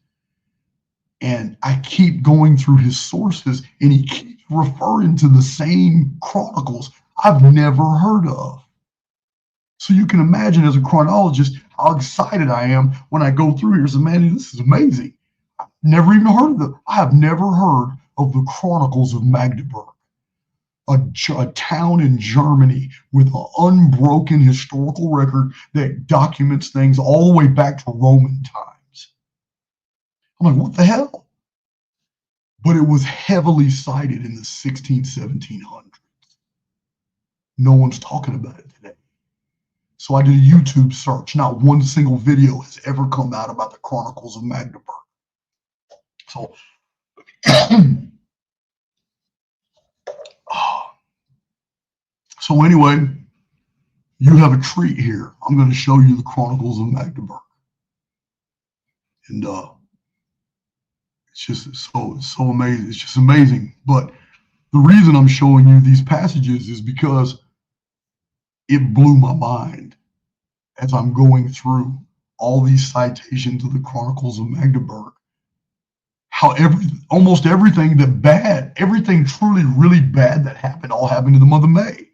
and I keep going through his sources and he keeps referring to the same chronicles I've never heard of. So you can imagine as a chronologist how excited I am when I go through here and say, man, this is amazing. I've never even heard of them. I have never heard of the Chronicles of Magdeburg, a town in Germany with an unbroken historical record that documents things all the way back to Roman times. I'm like, what the hell? But it was heavily cited in the 1700s. No one's talking about it today. So I did a YouTube search. Not one single video has ever come out about the Chronicles of Magdeburg. So, so anyway, you have a treat here. I'm going to show you the Chronicles of Magdeburg. And it's just so amazing. It's just amazing. But the reason I'm showing you these passages is because it blew my mind as I'm going through all these citations of the Chronicles of Magdeburg. How almost everything everything truly really bad that happened all happened in the month of May,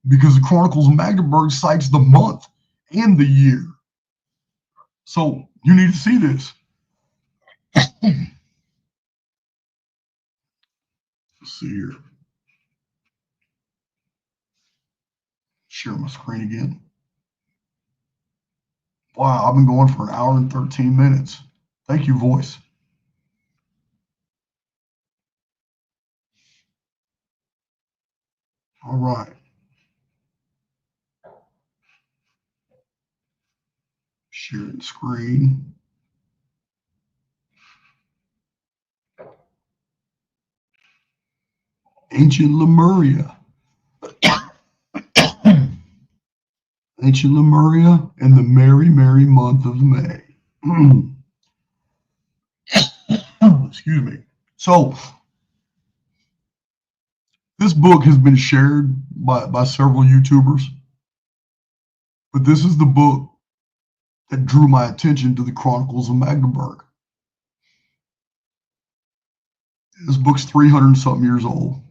because the Chronicles of Magdeburg cites the month and the year. So you need to see this. Let's see here. Share my screen again. Wow, I've been going for an hour and 13 minutes. Thank you, voice. All right. Sharing screen. Ancient Lemuria. Ancient Lemuria and the merry, merry month of May. Excuse me. So this book has been shared by several YouTubers, but this is the book that drew my attention to the Chronicles of Magdeburg. This book's 300-something years old.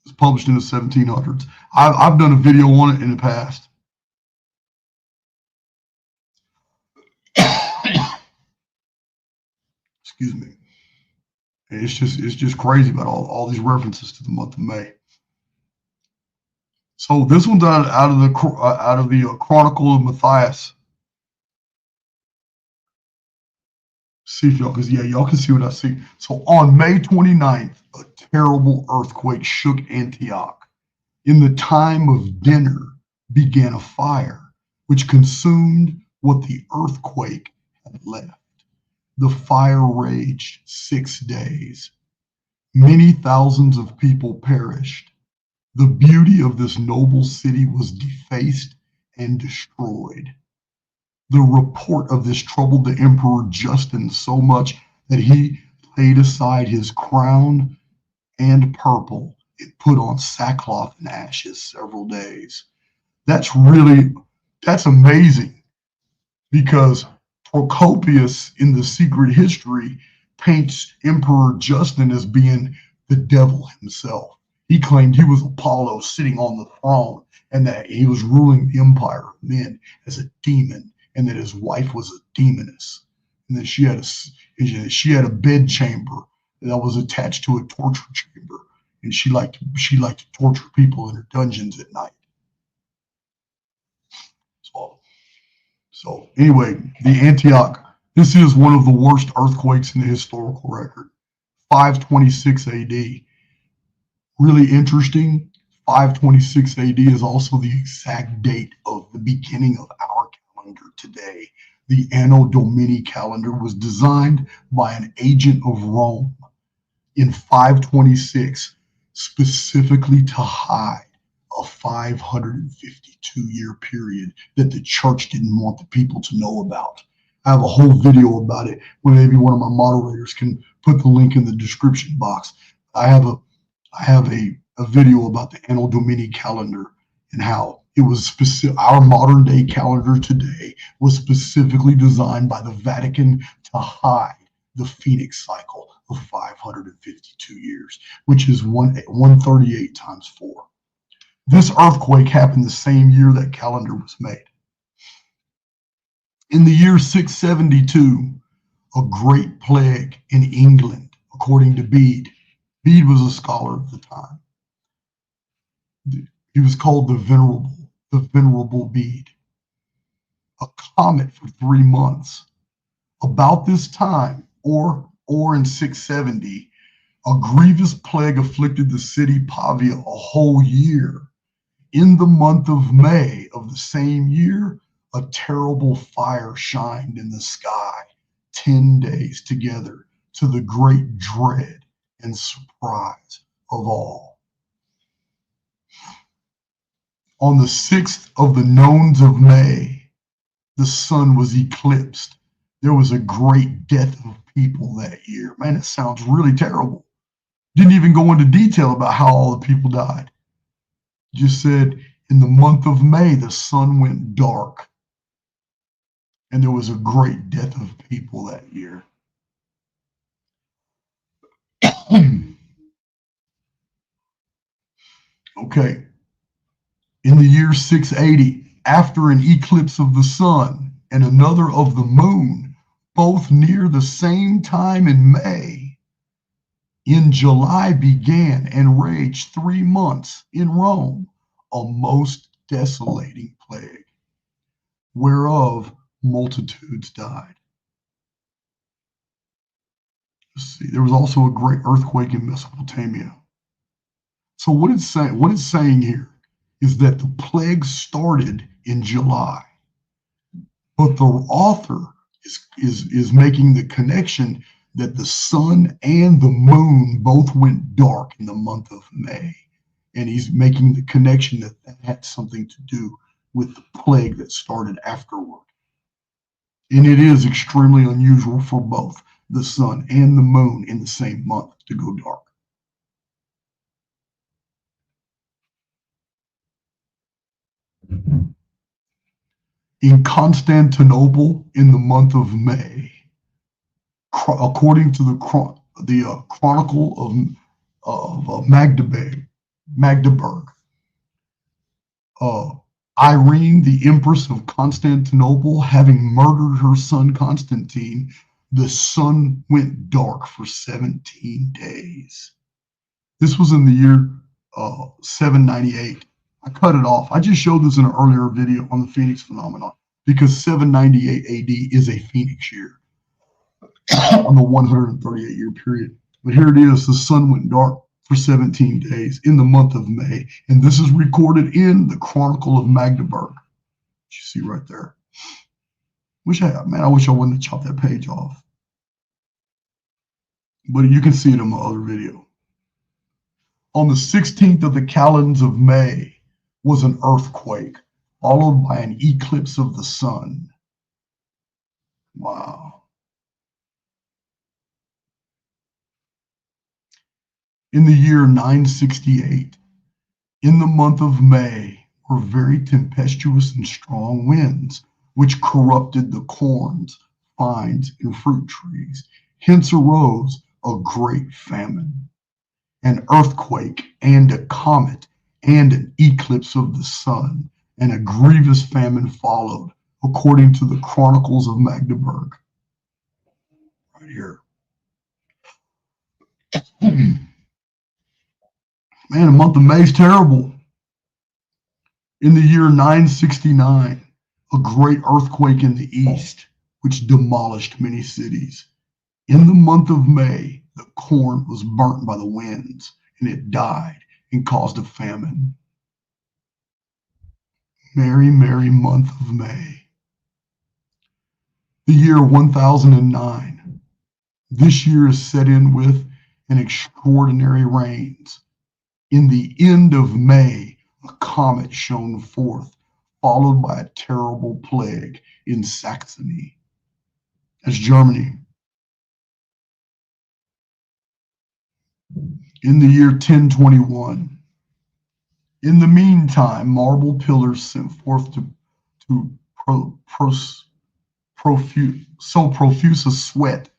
It's published in the 1700s. I've done a video on it in the past. Excuse me. It's just crazy about all these references to the month of May. So this one's out of the Chronicle of Matthias. See if y'all, because y'all can see what I see. So on May 29th, a terrible earthquake shook Antioch. In the time of dinner began a fire, which consumed what the earthquake had left. The fire raged 6 days. Many thousands of people perished. The beauty of this noble city was defaced and destroyed. The report of this troubled the Emperor Justin so much that he laid aside his crown and purple and put on sackcloth and ashes several days. That's amazing, because Procopius in the Secret History paints Emperor Justin as being the devil himself. He claimed he was Apollo sitting on the throne and that he was ruling the empire of men as a demon, and that his wife was a demoness, and that she had a bed chamber that was attached to a torture chamber, and she liked to torture people in her dungeons at night. So anyway, the Antioch, this is one of the worst earthquakes in the historical record. 526 AD. Really interesting. 526 AD is also the exact date of the beginning of our calendar today. The Anno Domini calendar was designed by an agent of Rome in 526, specifically to hide a 552-year period that the church didn't want the people to know about. I have a whole video about it where maybe one of my moderators can put the link in the description box. I have a video about the Anno Domini calendar and how it was specific. Our modern day calendar today was specifically designed by the Vatican to hide the Phoenix cycle of 552 years, which is 138 times 4. This earthquake happened the same year that calendar was made. In the year 672, a great plague in England, according to Bede. Bede was a scholar of the time. He was called the Venerable Bede. A comet for 3 months. About this time, or in 670, a grievous plague afflicted the city Pavia a whole year. In the month of May of the same year, a terrible fire shined in the sky 10 days together, to the great dread and surprise of all. On the 6th of the nones of May, the sun was eclipsed. There was a great death of people that year. Man, it sounds really terrible. Didn't even go into detail about how all the people died. Just said in the month of May, the sun went dark. And there was a great death of people that year. Okay. In the year 680, after an eclipse of the sun and another of the moon, both near the same time in May, in July began and raged 3 months in Rome a most desolating plague, whereof multitudes died. Let's see, there was also a great earthquake in Mesopotamia. So what it's saying here is that the plague started in July, but the author is making the connection that the sun and the moon both went dark in the month of May, and he's making the connection that that had something to do with the plague that started afterward. And it is extremely unusual for both the sun and the moon in the same month to go dark. In Constantinople in the month of May, according to the Chronicle of Magdeburg, Irene, the Empress of Constantinople, having murdered her son Constantine, the sun went dark for 17 days. This was in the year 798. I cut it off. I just showed this in an earlier video on the Phoenix phenomenon because 798 AD is a Phoenix year on the 138-year period. But here it is. The sun went dark for 17 days in the month of May. And this is recorded in the Chronicle of Magdeburg. You see right there. I wish I wouldn't have chopped that page off. But you can see it in my other video. On the 16th of the calends of May was an earthquake, followed by an eclipse of the sun. Wow. In the year 968, in the month of May, were very tempestuous and strong winds, which corrupted the corns, vines, and fruit trees. Hence arose a great famine, an earthquake, and a comet, and an eclipse of the sun, and a grievous famine followed, according to the Chronicles of Magdeburg. Right here. Man, the month of May is terrible. In the year 969, a great earthquake in the east, which demolished many cities. In the month of May, the corn was burnt by the winds, and it died, and caused a famine. Merry, merry month of May. The year 1009. This year is set in with an extraordinary rains. In the end of May, a comet shone forth, followed by a terrible plague in Saxony. That's Germany. In the year 1021. In the meantime, marble pillars sent forth so profuse a sweat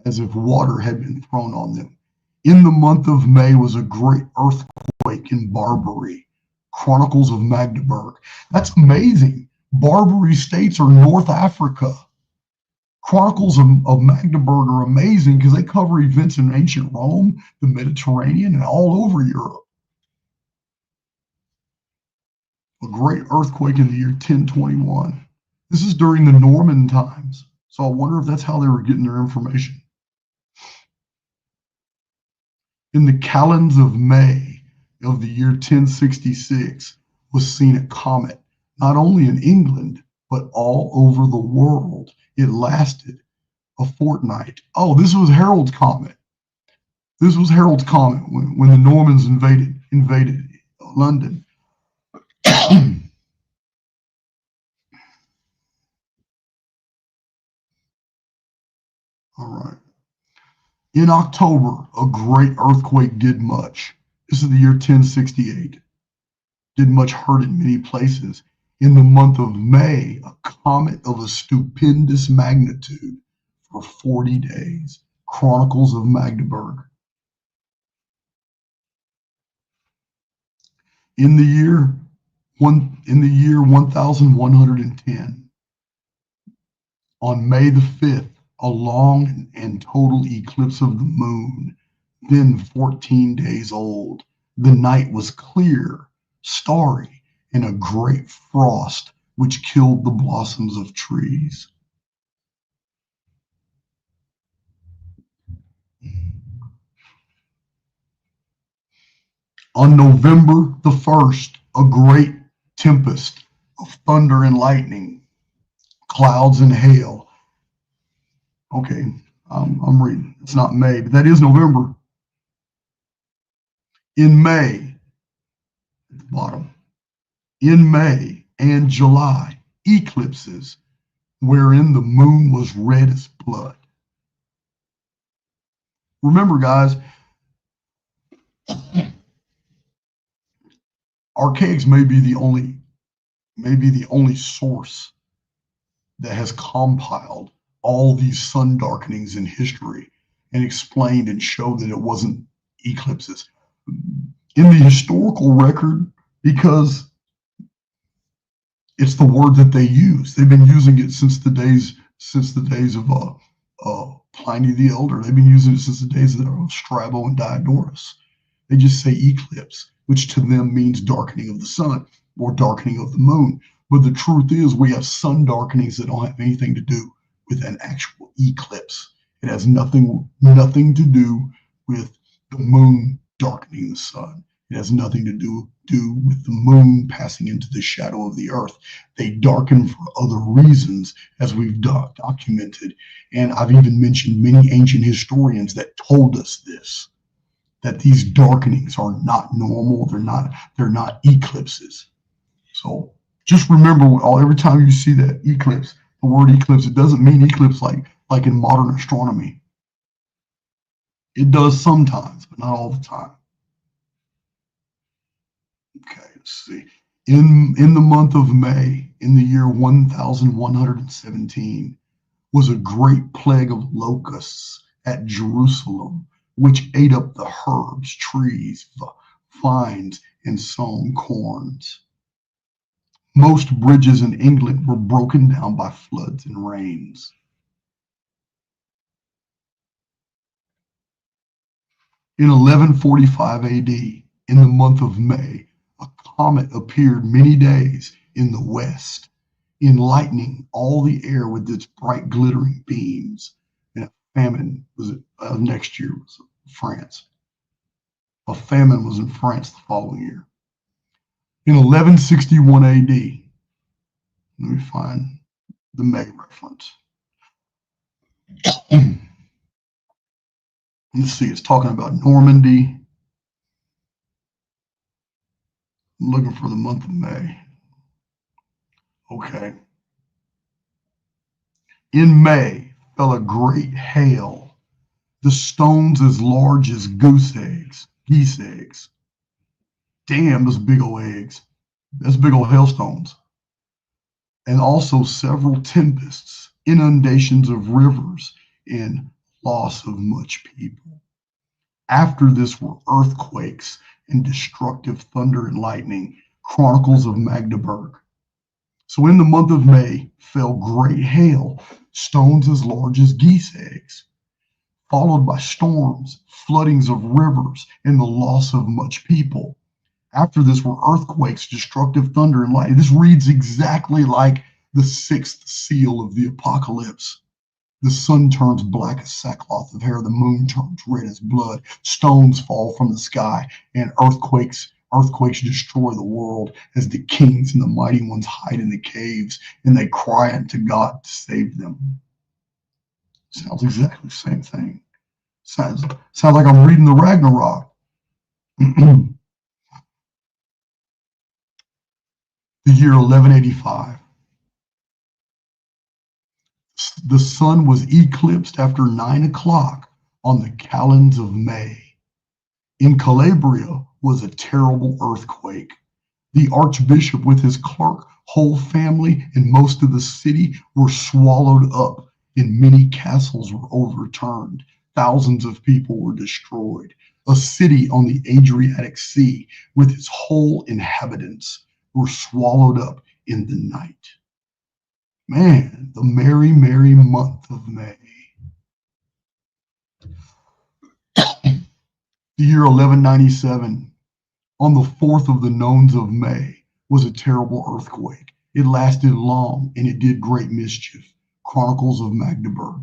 as if water had been thrown on them. In the month of May was a great earthquake in Barbary. Chronicles of Magdeburg. That's amazing. Barbary states are North Africa. Chronicles of Magdeburg are amazing because they cover events in ancient Rome, the Mediterranean, and all over Europe. A great earthquake in the year 1021. This is during the Norman times, so I wonder if that's how they were getting their information. In the calends of May of the year 1066 was seen a comet, not only in England, but all over the world. It lasted a fortnight. Oh, this was Harold's comet. This was Harold's comet when the Normans invaded London. All right. In October, a great earthquake did much. This is the year 1068. Did much hurt in many places. In the month of May, a comet of a stupendous magnitude for 40 days. Chronicles of Magdeburg. In the year 1110, on May the 5th, a long and total eclipse of the moon, then 14 days old. The night was clear, starry, and a great frost which killed the blossoms of trees. On November the 1st, a great tempest of thunder and lightning, clouds and hail. Okay, I'm reading. It's not May, but that is November. In May, at the bottom, in May and July, eclipses wherein the moon was red as blood. Remember, guys, archaics may be the only source that has compiled all these sun darkenings in history and explained and showed that it wasn't eclipses. In the historical record, because it's the word that they use. They've been using it since the days of Pliny the Elder. They've been using it since the days of Strabo and Diodorus. They just say eclipse, which to them means darkening of the sun or darkening of the moon. But the truth is, we have sun darkenings that don't have anything to do with an actual eclipse. It has nothing to do with the moon darkening the sun. It has nothing to do with the moon passing into the shadow of the earth. They darken for other reasons, as we've documented. And I've even mentioned many ancient historians that told us this, that these darkenings are not normal. They're not eclipses. So just remember, every time you see that eclipse, the word eclipse, it doesn't mean eclipse like in modern astronomy. It does sometimes, but not all the time. Okay, let's see. In the month of May, in the year 1117, was a great plague of locusts at Jerusalem, which ate up the herbs, trees, vines, and sown corns. Most bridges in England were broken down by floods and rains. In 1145 AD, in the month of May, a comet appeared many days in the west, enlightening all the air with its bright glittering beams. And a famine was next year was France. A famine was in France the following year. In 1161 AD, let me find the May reference. Let's see, it's talking about Normandy. I'm looking for the month of May. Okay. In May fell a great hail, the stones as large as geese eggs. Damn, those big old eggs. That's big old hailstones. And also several tempests, inundations of rivers, and loss of much people. After this were earthquakes and destructive thunder and lightning, Chronicles of Magdeburg. So in the month of May fell great hail, stones as large as geese eggs, followed by storms, floodings of rivers, and the loss of much people. After this were earthquakes, destructive thunder, and lightning. This reads exactly like the sixth seal of the apocalypse. The sun turns black as sackcloth of hair, the moon turns red as blood, stones fall from the sky, and earthquakes destroy the world as the kings and the mighty ones hide in the caves, and they cry unto God to save them. Sounds exactly the same thing. Sounds like I'm reading the Ragnarok. The year 1185. The sun was eclipsed after 9 o'clock on the calends of May. In Calabria was a terrible earthquake. The archbishop with his clerk, whole family, and most of the city were swallowed up, and many castles were overturned. Thousands of people were destroyed. A city on the Adriatic Sea with its whole inhabitants were swallowed up in the night. Man, the merry, merry month of May. The year 1197, on the 4th of the nones of May, was a terrible earthquake. It lasted long and it did great mischief. Chronicles of Magdeburg.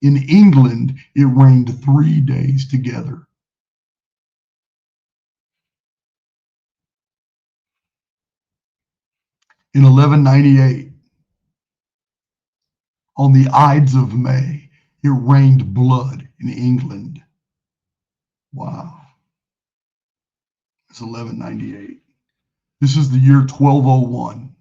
In England, it rained 3 days together. In 1198, on the Ides of May, it rained blood in England. Wow. It's 1198. This is the year 1201.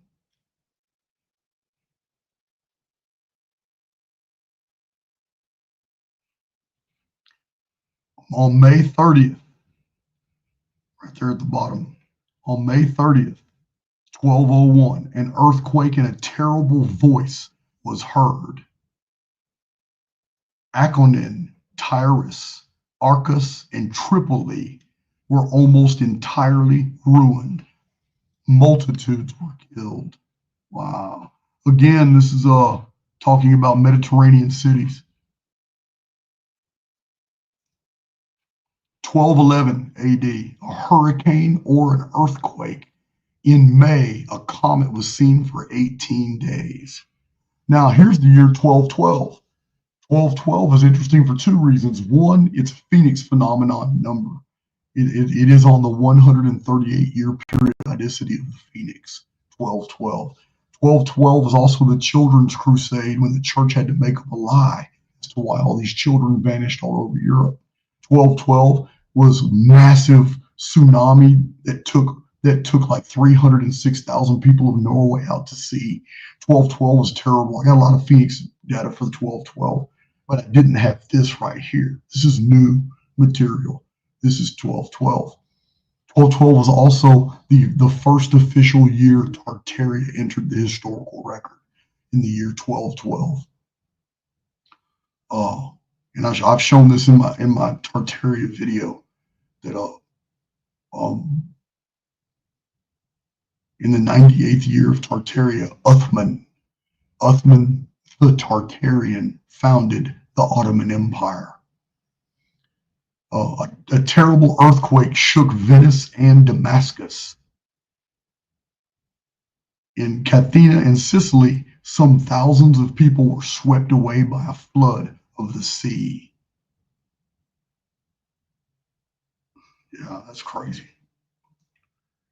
On May 30th, right there at the bottom, on May 30th, 1201, an earthquake and a terrible voice was heard. Achonin, Tyrus, Arcus, and Tripoli were almost entirely ruined. Multitudes were killed. Wow. Again, this is talking about Mediterranean cities. 1211 AD, a hurricane or an earthquake. In May, a comet was seen for 18 days. Now, here's the year 1212. 1212 is interesting for 2 reasons. One, it's a Phoenix phenomenon number. It is on the 138-year periodicity of the Phoenix, 1212. 1212 is also the Children's Crusade, when the church had to make up a lie as to why all these children vanished all over Europe. 1212 was massive tsunami that took like 306,000 people of Norway out to sea. 1212 was terrible. I got a lot of Phoenix data for the 1212, but I didn't have this right here. This is new material. This is 1212. 1212 was also the first official year Tartaria entered the historical record, in the year 1212. And I've shown this in my Tartaria video that in the 98th year of Tartaria, Uthman the Tartarian founded the Ottoman Empire. A terrible earthquake shook Venice and Damascus. In Cathena and Sicily, some thousands of people were swept away by a flood of the sea. Yeah, that's crazy.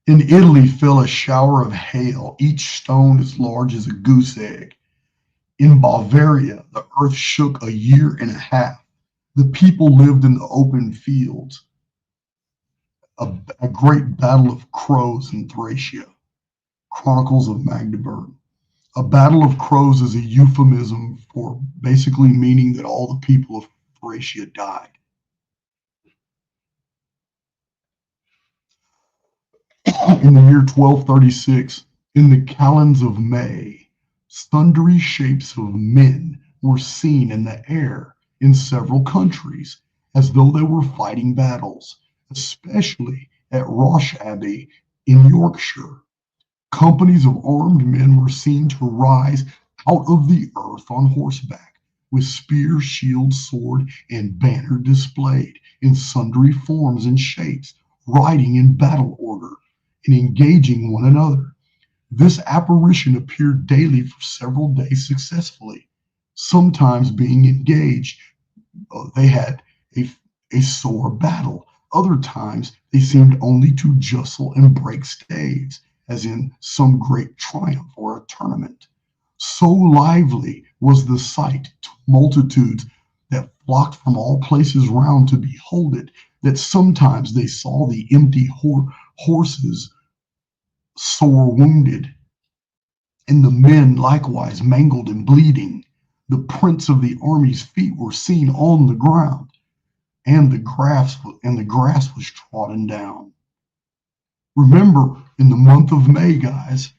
In Italy fell a shower of hail, each stone as large as a goose egg. In Bavaria, the earth shook a year and a half. The people lived in the open fields. A great battle of crows in Thracia. Chronicles of Magdeburg. A battle of crows is a euphemism for basically meaning that all the people of Thracia died. In the year 1236, in the calends of May, sundry shapes of men were seen in the air in several countries, as though they were fighting battles, especially at Roche Abbey in Yorkshire. Companies of armed men were seen to rise out of the earth on horseback, with spear, shield, sword, and banner displayed in sundry forms and shapes, riding in battle order and engaging one another. This apparition appeared daily for several days successfully, sometimes being engaged. They had a sore battle. Other times they seemed only to jostle and break staves, as in some great triumph or a tournament. So lively was the sight to multitudes that flocked from all places round to behold it, that sometimes they saw the empty horses sore wounded, and the men likewise mangled and bleeding. The prints of the army's feet were seen on the ground, and the grass was trodden down. Remember, in the month of May, guys,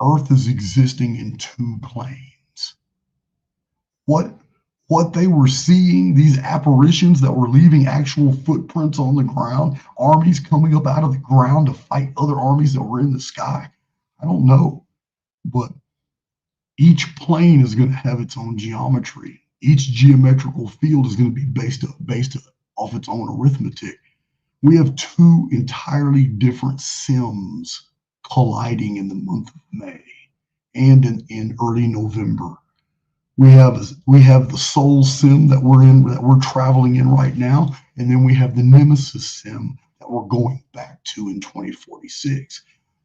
Earth is existing in two planes. What they were seeing, these apparitions that were leaving actual footprints on the ground, armies coming up out of the ground to fight other armies that were in the sky. I don't know, but each plane is going to have its own geometry. Each geometrical field is going to be based off its own arithmetic. We have two entirely different sims colliding in the month of May and in early November. We have the Soul sim that we're traveling in right now, and then we have the Nemesis sim that we're going back to in 2046.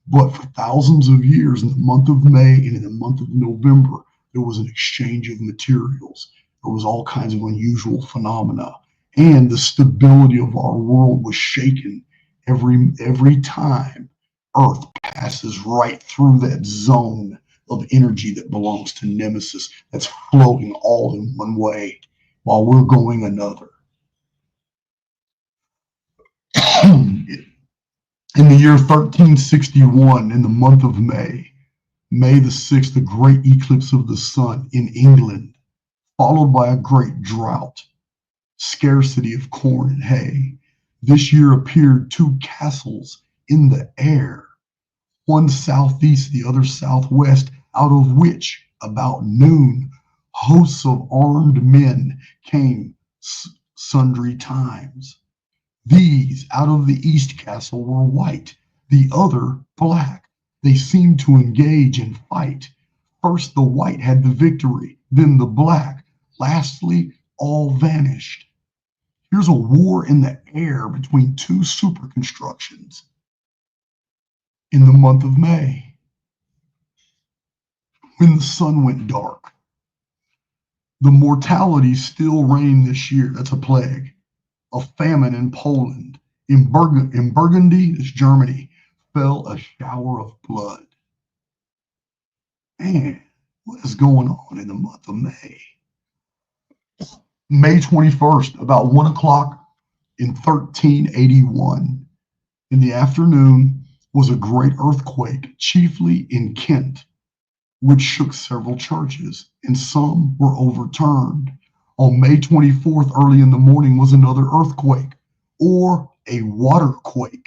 But for thousands of years, in the month of May and in the month of November, there was an exchange of materials. There was all kinds of unusual phenomena, and the stability of our world was shaken every time Earth passes right through that zone of energy that belongs to Nemesis, that's flowing all in one way while we're going another. In the year 1361, in the month of May, May the 6th, the great eclipse of the sun in England, followed by a great drought, scarcity of corn and hay. This year appeared two castles in the air, one southeast, the other southwest, out of which, about noon, hosts of armed men came sundry times. These out of the east castle were white, the other black. They seemed to engage and fight. First the white had the victory, then the black. Lastly, all vanished. Here's a war in the air between two super constructions in the month of May, when the sun went dark. The mortality still reigned this year. That's a plague. A famine in Poland. In Burgundy, that's Germany, fell a shower of blood. Man, what is going on in the month of May? May 21st, about 1 o'clock in 1381, in the afternoon, was a great earthquake, chiefly in Kent, which shook several churches, and some were overturned. On May 24th, early in the morning, was another earthquake, or a waterquake,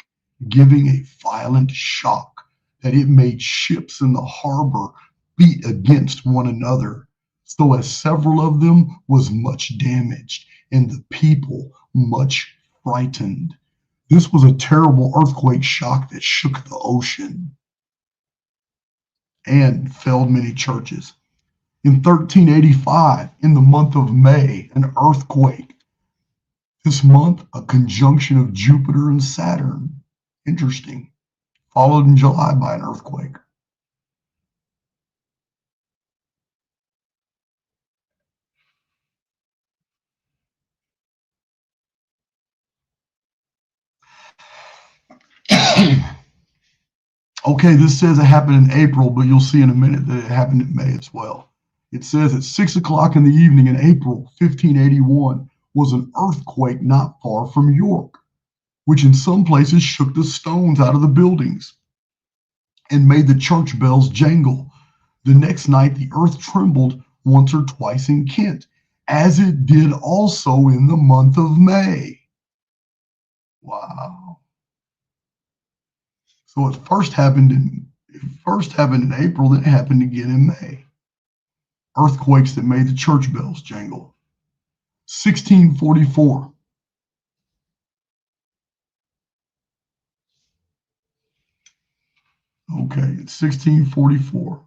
giving a violent shock that it made ships in the harbor beat against one another, so as several of them was much damaged, and the people much frightened. This was a terrible earthquake shock that shook the ocean and felled many churches. In 1385, in the month of May, an earthquake. This month, a conjunction of Jupiter and Saturn. Interesting. Followed in July by an earthquake. Okay, this says it happened in April, but you'll see in a minute that it happened in May as well. It says at 6 o'clock in the evening in April 1581 was an earthquake not far from York, which in some places shook the stones out of the buildings and made the church bells jangle. The next night, the earth trembled once or twice in Kent, as it did also in the month of May. Wow. So it first happened in April, then it happened again in May. Earthquakes that made the church bells jangle. 1644. Okay, 1644.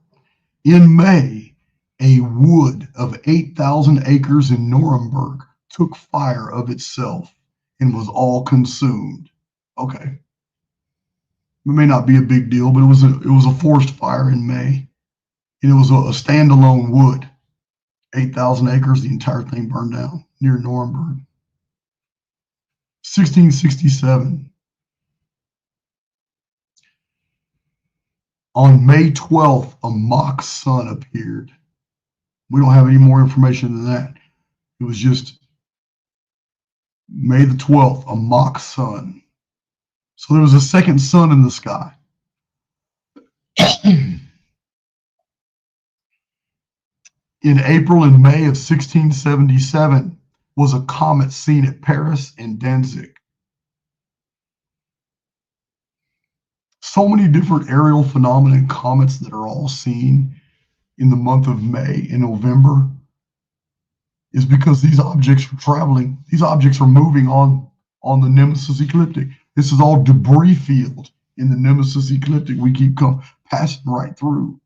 In May, a wood of 8,000 acres in Nuremberg took fire of itself and was all consumed. Okay. It may not be a big deal, but it was a forest fire in May, and it was a standalone wood. 8,000 acres, the entire thing burned down near Nuremberg. 1667. On May 12th, a mock sun appeared. We don't have any more information than that. It was just May the 12th, a mock sun. So there was a second sun in the sky. In April and May of 1677 was a comet seen at Paris and Danzig. So many different aerial phenomena and comets that are all seen in the month of May and November is because these objects are traveling. These objects are moving on the Nemesis ecliptic. This is all debris field in the Nemesis ecliptic. We keep passing right through.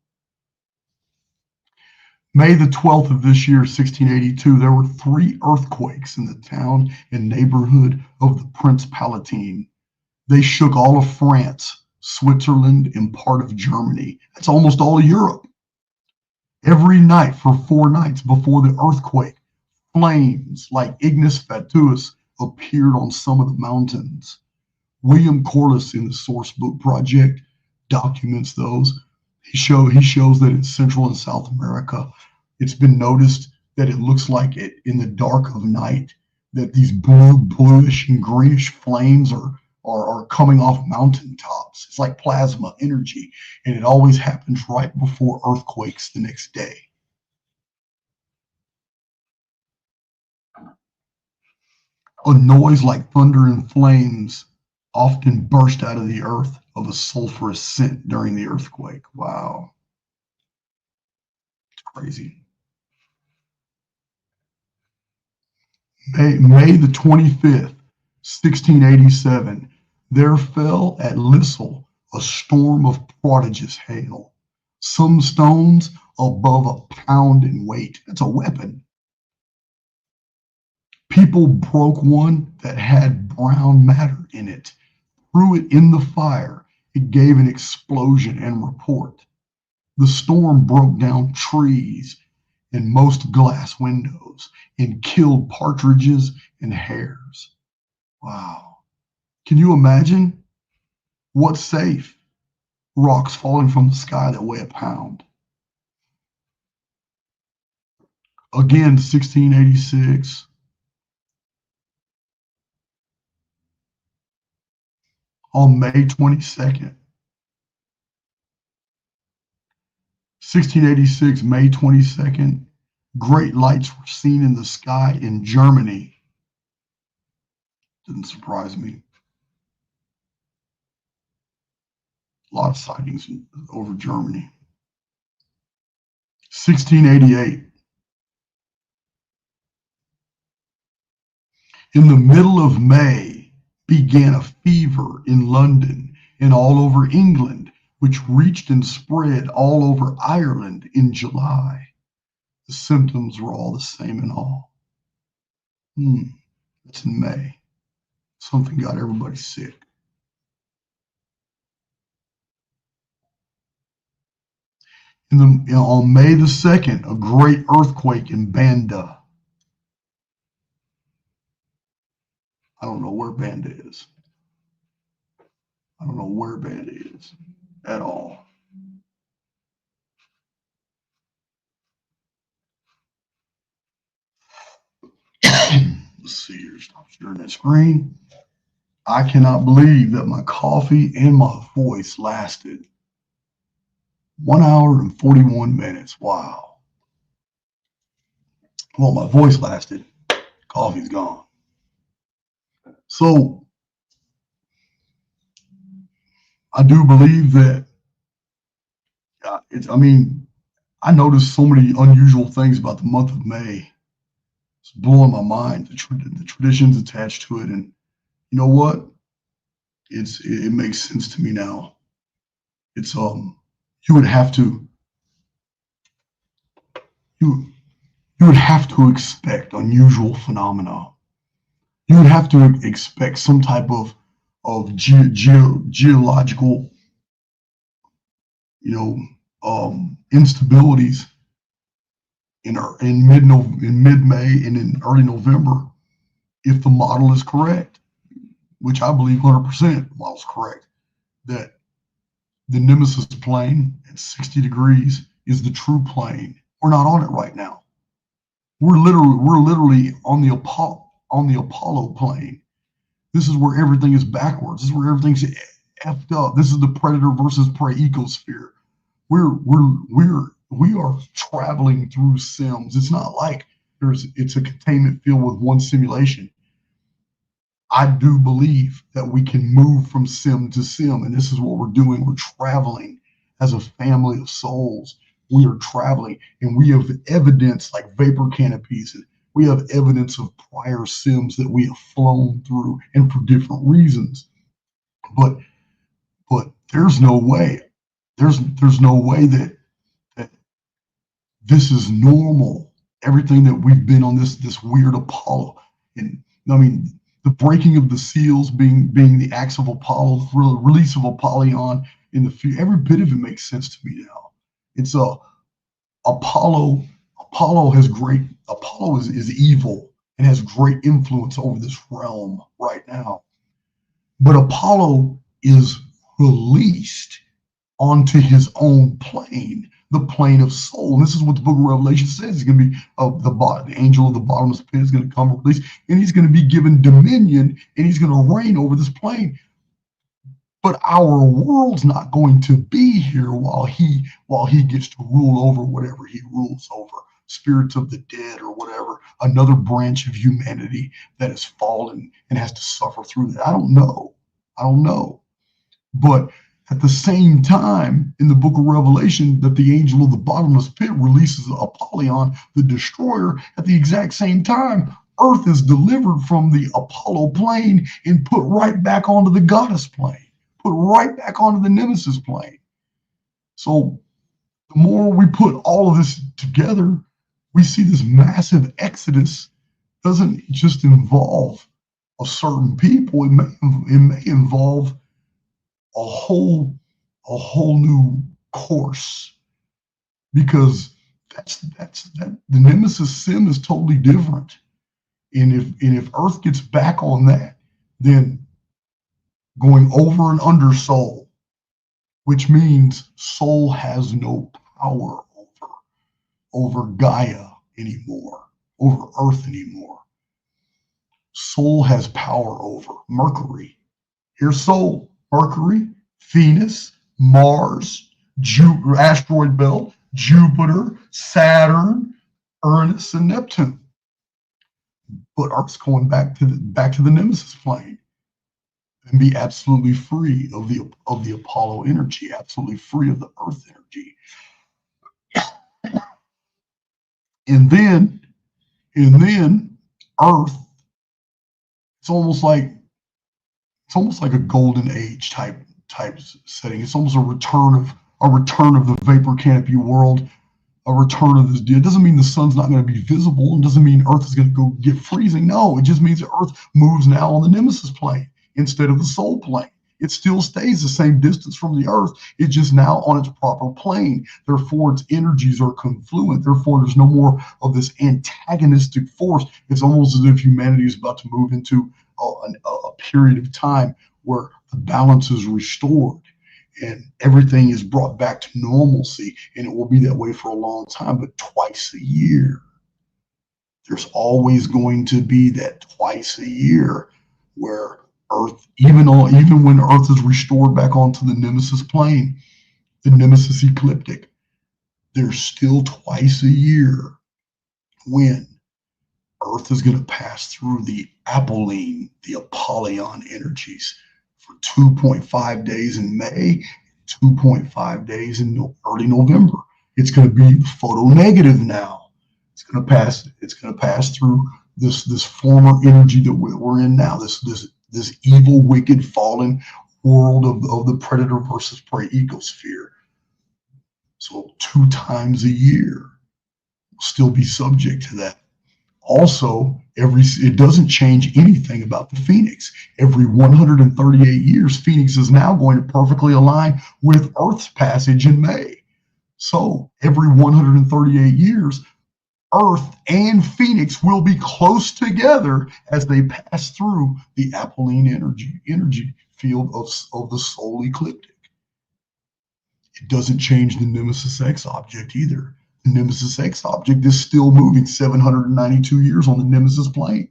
May the 12th of this year, 1682, there were 3 earthquakes in the town and neighborhood of the Prince Palatine. They shook all of France, Switzerland, and part of Germany. That's almost all of Europe. Every night for 4 nights before the earthquake, flames like ignis fatuus appeared on some of the mountains. William Corliss in the Sourcebook Project documents those. He shows that in Central and South America, it's been noticed that it looks like it in the dark of night, that these bluish and greenish flames are coming off mountaintops. It's like plasma energy, and it always happens right before earthquakes the next day. A noise like thunder and flames often burst out of the earth of a sulfurous scent during the earthquake. Wow. It's crazy. May the 25th, 1687, there fell at Lissel a storm of prodigious hail, some stones above a pound in weight. That's a weapon. People broke one that had brown matter in it, threw it in the fire. It gave an explosion and report. The storm broke down trees and most glass windows and killed partridges and hares. Wow. Can you imagine? What's safe? Rocks falling from the sky that weigh a pound. Again, 1686. On May 22nd. 1686, May 22nd, great lights were seen in the sky in Germany. Didn't surprise me. A lot of sightings over Germany. 1688. In the middle of May began a fever in London and all over England, which reached and spread all over Ireland in July. The symptoms were all the same in all. That's in May. Something got everybody sick. On May the 2nd, a great earthquake in Banda. I don't know where Banda is. I don't know where Banda is at all. Let's see here. Stop sharing that screen. I cannot believe that my coffee and my voice lasted 1 hour and 41 minutes. Wow. Well, my voice lasted. Coffee's gone. So I do believe that I noticed so many unusual things about the month of May. It's blowing my mind, the traditions attached to it. And you know what? It makes sense to me now. It's you would have to expect unusual phenomena. You would have to expect some type of geological, instabilities in mid-May and in early November, if the model is correct, which I believe 100% the model is correct, that the Nemesis plane at 60 degrees is the true plane. We're not on it right now. We're literally on the Apollo plane. This is where everything is backwards. This is where everything's effed up. This is the predator versus prey ecosphere. We are traveling through sims. It's not like it's a containment field with one simulation. I do believe that we can move from sim to sim, and this is what we're doing. We're traveling as a family of souls. We are traveling, and we have evidence like vapor canopies, and we have evidence of prior sims that we have flown through, and for different reasons. But there's no way. There's no way that this is normal. Everything that we've been on this weird Apollo, and I mean the breaking of the seals being the acts of Apollo, release of Apollyon in the future. Every bit of it makes sense to me now. It's Apollo is evil and has great influence over this realm right now. But Apollo is released onto his own plane, the plane of soul. And this is what the book of Revelation says. He's going to be the angel of the bottomless pit is going to come release, and he's going to be given dominion, and he's going to reign over this plane. But our world's not going to be here while he gets to rule over whatever he rules over. Spirits of the dead or whatever, another branch of humanity that has fallen and has to suffer through that. I don't know. But at the same time, in the book of Revelation, that the angel of the bottomless pit releases Apollyon, the destroyer, at the exact same time, Earth is delivered from the Apollo plane and put right back onto the goddess plane, put right back onto the Nemesis plane. So the more we put all of this together, we see this massive exodus doesn't just involve a certain people. It may involve a whole new course, because the Nemesis sim is totally different. And if Earth gets back on that, then going over and under soul, which means soul has no power over Gaia anymore, over Earth anymore. Soul has power over Mercury. Here's soul: Mercury, Venus, Mars, asteroid belt, Jupiter, Saturn, Uranus, and Neptune. But Earth's going back to the Nemesis plane and be absolutely free of the Apollo energy, absolutely free of the Earth energy. And then Earth, it's almost like a golden age type setting. It's almost a return of the vapor canopy world a return of this deal. It doesn't mean the sun's not going to be visible. It doesn't mean Earth is going to go get freezing. No, it just means the Earth moves now on the Nemesis plane instead of the soul plane. It still stays the same distance from the Earth. It's just now on its proper plane. Therefore, its energies are confluent. Therefore, there's no more of this antagonistic force. It's almost as if humanity is about to move into a period of time where the balance is restored and everything is brought back to normalcy. And it will be that way for a long time, but twice a year. There's always going to be that twice a year where Earth, even when Earth is restored back onto the Nemesis plane, the Nemesis ecliptic, there's still twice a year when Earth is going to pass through the Apolline, the Apollyon energies for 2.5 days in May, 2.5 days in early November. It's going to be photonegative now. It's going to pass through this former energy that we're in now, this evil, wicked, fallen world of the predator versus prey ecosphere. So 2 times a year will still be subject to that. Also, it doesn't change anything about the Phoenix. Every 138 years, Phoenix is now going to perfectly align with Earth's passage in May. So every 138 years, Earth and Phoenix will be close together as they pass through the Apolline energy field of the soul ecliptic. It doesn't change the Nemesis X object either. The Nemesis X object is still moving 792 years on the Nemesis plane.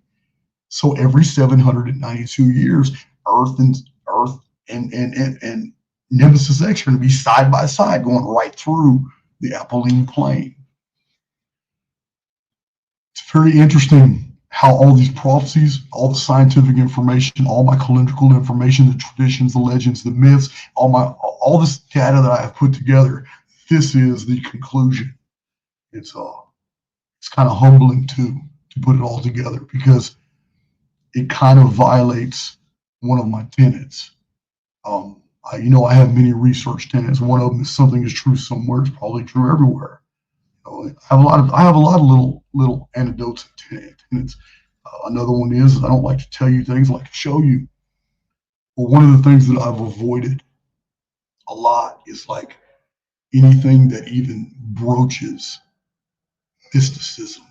So every 792 years, Earth and Nemesis X are going to be side by side, going right through the Apolline plane. It's very interesting how all these prophecies, all the scientific information, all my calendrical information, the traditions, the legends, the myths, all this data that I have put together, this is the conclusion. It's kind of humbling to put it all together, because it kind of violates one of my tenets. I have many research tenets. One of them is something is true somewhere, it's probably true everywhere. I have a lot of little anecdotes and tenets. Another one is I don't like to tell you things, I like to show you. But one of the things that I've avoided a lot is like anything that even broaches mysticism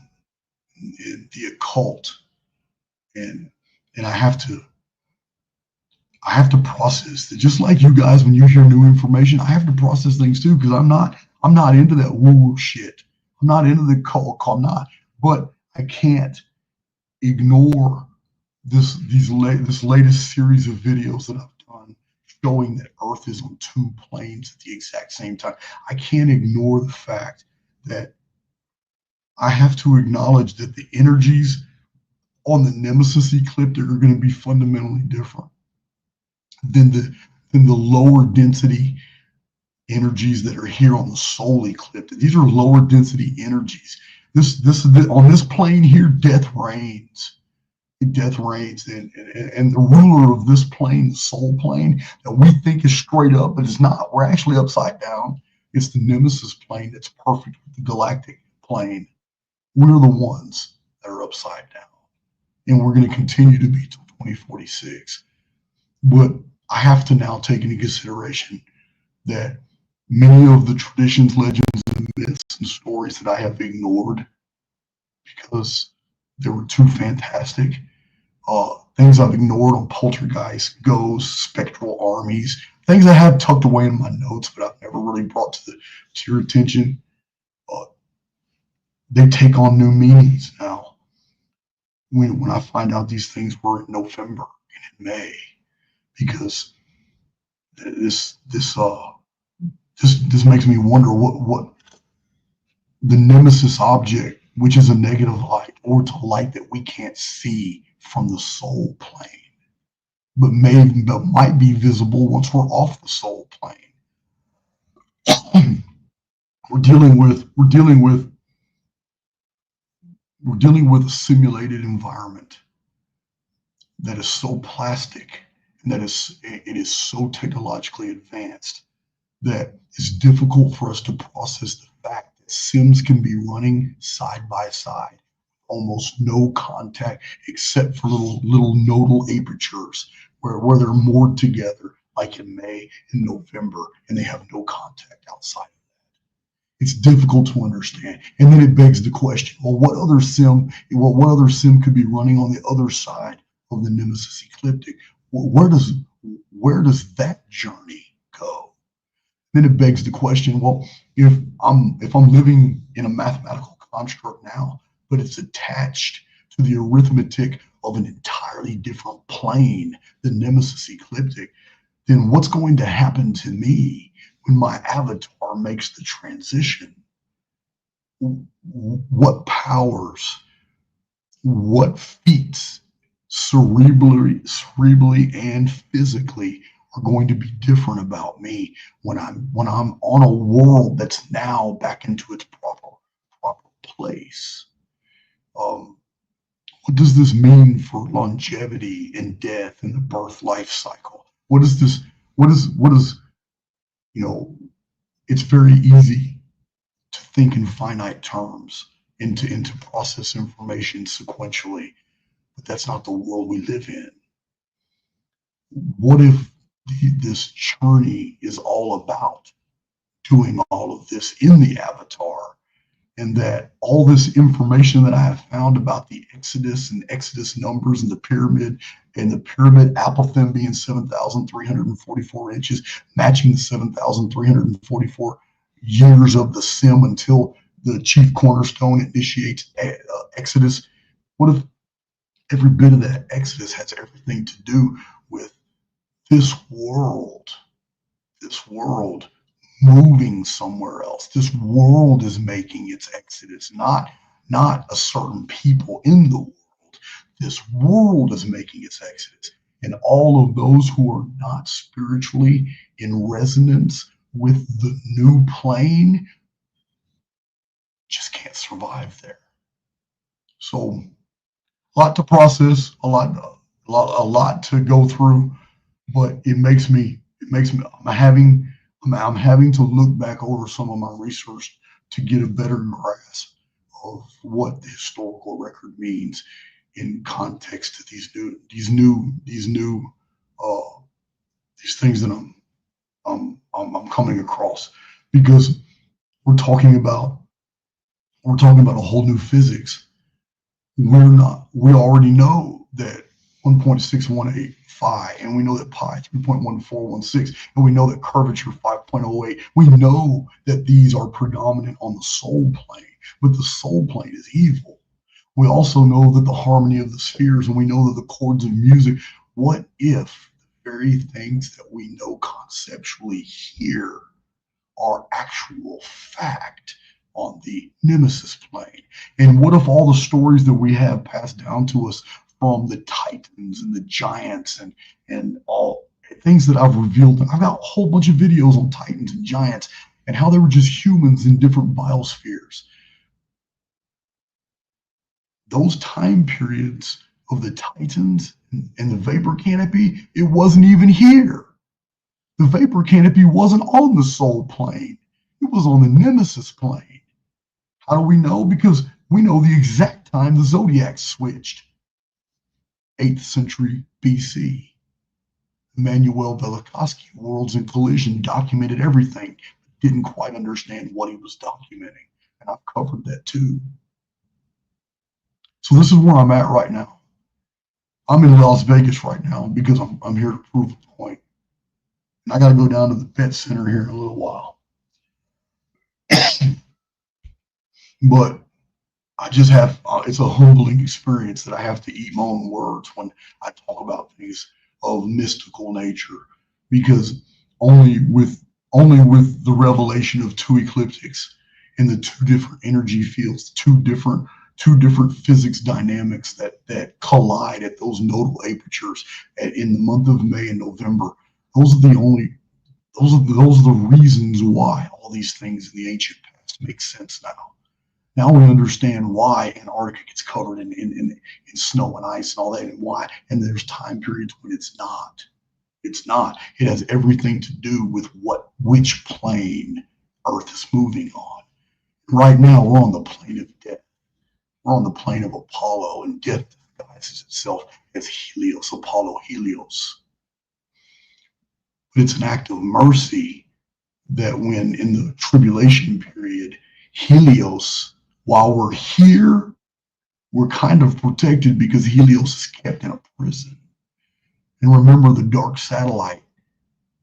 and the occult, and I have to process that. Just like you guys, when you hear new information, I have to process things too, because I'm not into that woo-woo shit. I'm not into the cult. I'm not, but I can't ignore this latest series of videos that I've done showing that Earth is on 2 planes at the exact same time. I can't ignore the fact that I have to acknowledge that the energies on the Nemesis ecliptic are going to be fundamentally different than the lower density energies that are here on the soul ecliptic. These are lower density energies. On this plane here, death reigns. Death reigns, and the ruler of this plane, the soul plane, that we think is straight up, but it's not. We're actually upside down. It's the Nemesis plane that's perfect with the galactic plane. We're the ones that are upside down, and we're going to continue to be till 2046. But I have to now take into consideration that many of the traditions, legends, and myths and stories that I have ignored because they were too fantastic, things I've ignored on poltergeist, ghosts, spectral armies, things I have tucked away in my notes, but I've never really brought to your attention. They take on new meanings now when I find out these things were in November and in May, because this makes me wonder what the Nemesis object, which is a negative light, or it's a light that we can't see from the soul plane, but might be visible once we're off the soul plane. We're dealing with a simulated environment that is so plastic, and it is so technologically advanced that it's difficult for us to process the fact that sims can be running side by side, almost no contact except for little nodal apertures where they're moored together, like in May and November, and they have no contact outside. It's difficult to understand. And then it begs the question, well, what other sim could be running on the other side of the Nemesis ecliptic? Well, where does that journey go? Then it begs the question, well, if I'm living in a mathematical construct now, but it's attached to the arithmetic of an entirely different plane, the Nemesis ecliptic, then what's going to happen to me when my avatar makes the transition? What powers, what feats, cerebrally and physically, are going to be different about me when I'm on a world that's now back into its proper place? What does this mean for longevity and death and the birth life cycle? What is this? What is it's very easy to think in finite terms and to process information sequentially, but that's not the world we live in. What if this journey is all about doing all of this in the avatar, and that all this information that I have found about the Exodus and Exodus numbers and the pyramid apophthegm being 7,344 inches, matching the 7,344 years of the sim until the chief cornerstone initiates Exodus? What if every bit of that Exodus has everything to do with this world moving somewhere else? This world is making its exodus, not a certain people in the world. This world is making its exodus, and all of those who are not spiritually in resonance with the new plane just can't survive there. So, a lot to process, a lot to go through, but it makes me I'm having to look back over some of my research to get a better grasp of what the historical record means in context to these things that I'm coming across, because we're talking about a whole new physics. We already know that 1.618 phi, and we know that pi 3.1416, and we know that curvature 5.08. We know that these are predominant on the soul plane, but the soul plane is evil. We also know that the harmony of the spheres, and we know that the chords of music. What if the very things that we know conceptually here are actual fact on the Nemesis plane? And what if all the stories that we have passed down to us from the Titans and the giants and all things that I've revealed? I've got a whole bunch of videos on Titans and giants and how they were just humans in different biospheres. Those time periods of the Titans and the vapor canopy, it wasn't even here. The vapor canopy wasn't on the soul plane. It was on the Nemesis plane. How do we know? Because we know the exact time the zodiac switched. 8th century BC. Emanuel Velikovsky, Worlds in Collision, documented everything, but didn't quite understand what he was documenting. And I've covered that too. So this is where I'm at right now. I'm in Las Vegas right now because I'm here to prove a point. And I got to go down to the pet center here in a little while. But I just have, it's a humbling experience that I have to eat my own words when I talk about things of mystical nature, because only with the revelation of two ecliptics and the two different energy fields, two different physics dynamics that collide at those nodal apertures in the month of May and November. Those are the reasons why all these things in the ancient past make sense now. Now we understand why Antarctica gets covered in snow and ice and all that, and why. And there's time periods when it's not. It's not. It has everything to do with which plane Earth is moving on. Right now, we're on the plane of death. We're on the plane of Apollo, and death disguises itself as Helios, Apollo Helios. But it's an act of mercy that when in the tribulation period, Helios, while we're here, we're kind of protected because Helios is kept in a prison. And remember the dark satellite.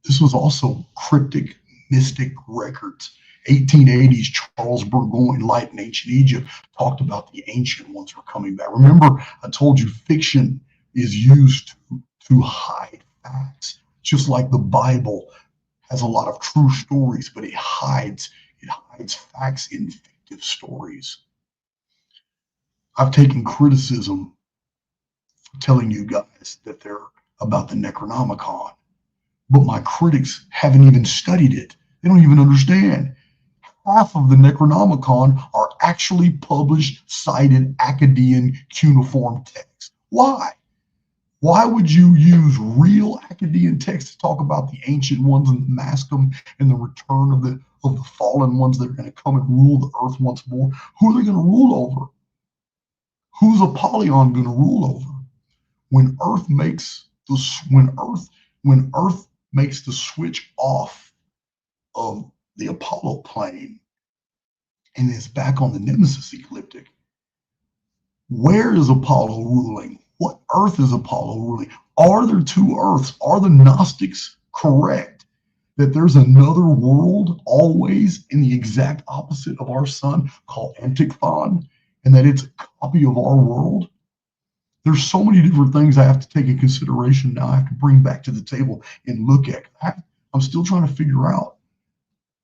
This was also cryptic, mystic records. 1880s, Charles Burgoyne, Light in Ancient Egypt, talked about the ancient ones were coming back. Remember, I told you fiction is used to hide facts, just like the Bible has a lot of true stories, but it hides facts in fictive stories. I've taken criticism for telling you guys that they're about the Necronomicon, but my critics haven't even studied it. They don't even understand. Half of the Necronomicon are actually published, cited, Akkadian cuneiform texts. Why? Why would you use real Akkadian texts to talk about the ancient ones and mask them and the return of the fallen ones that are going to come and rule the earth once more? Who are they going to rule over? Who's Apollyon going to rule over? When Earth makes the switch off of the Apollo plane and is back on the Nemesis ecliptic, where is Apollo ruling? What Earth is Apollo ruling? Are there two Earths? Are the Gnostics correct that there's another world always in the exact opposite of our sun called Antichthon, and that it's a copy of our world? There's so many different things I have to take in consideration now. I have to bring back to the table and look at. I'm still trying to figure out.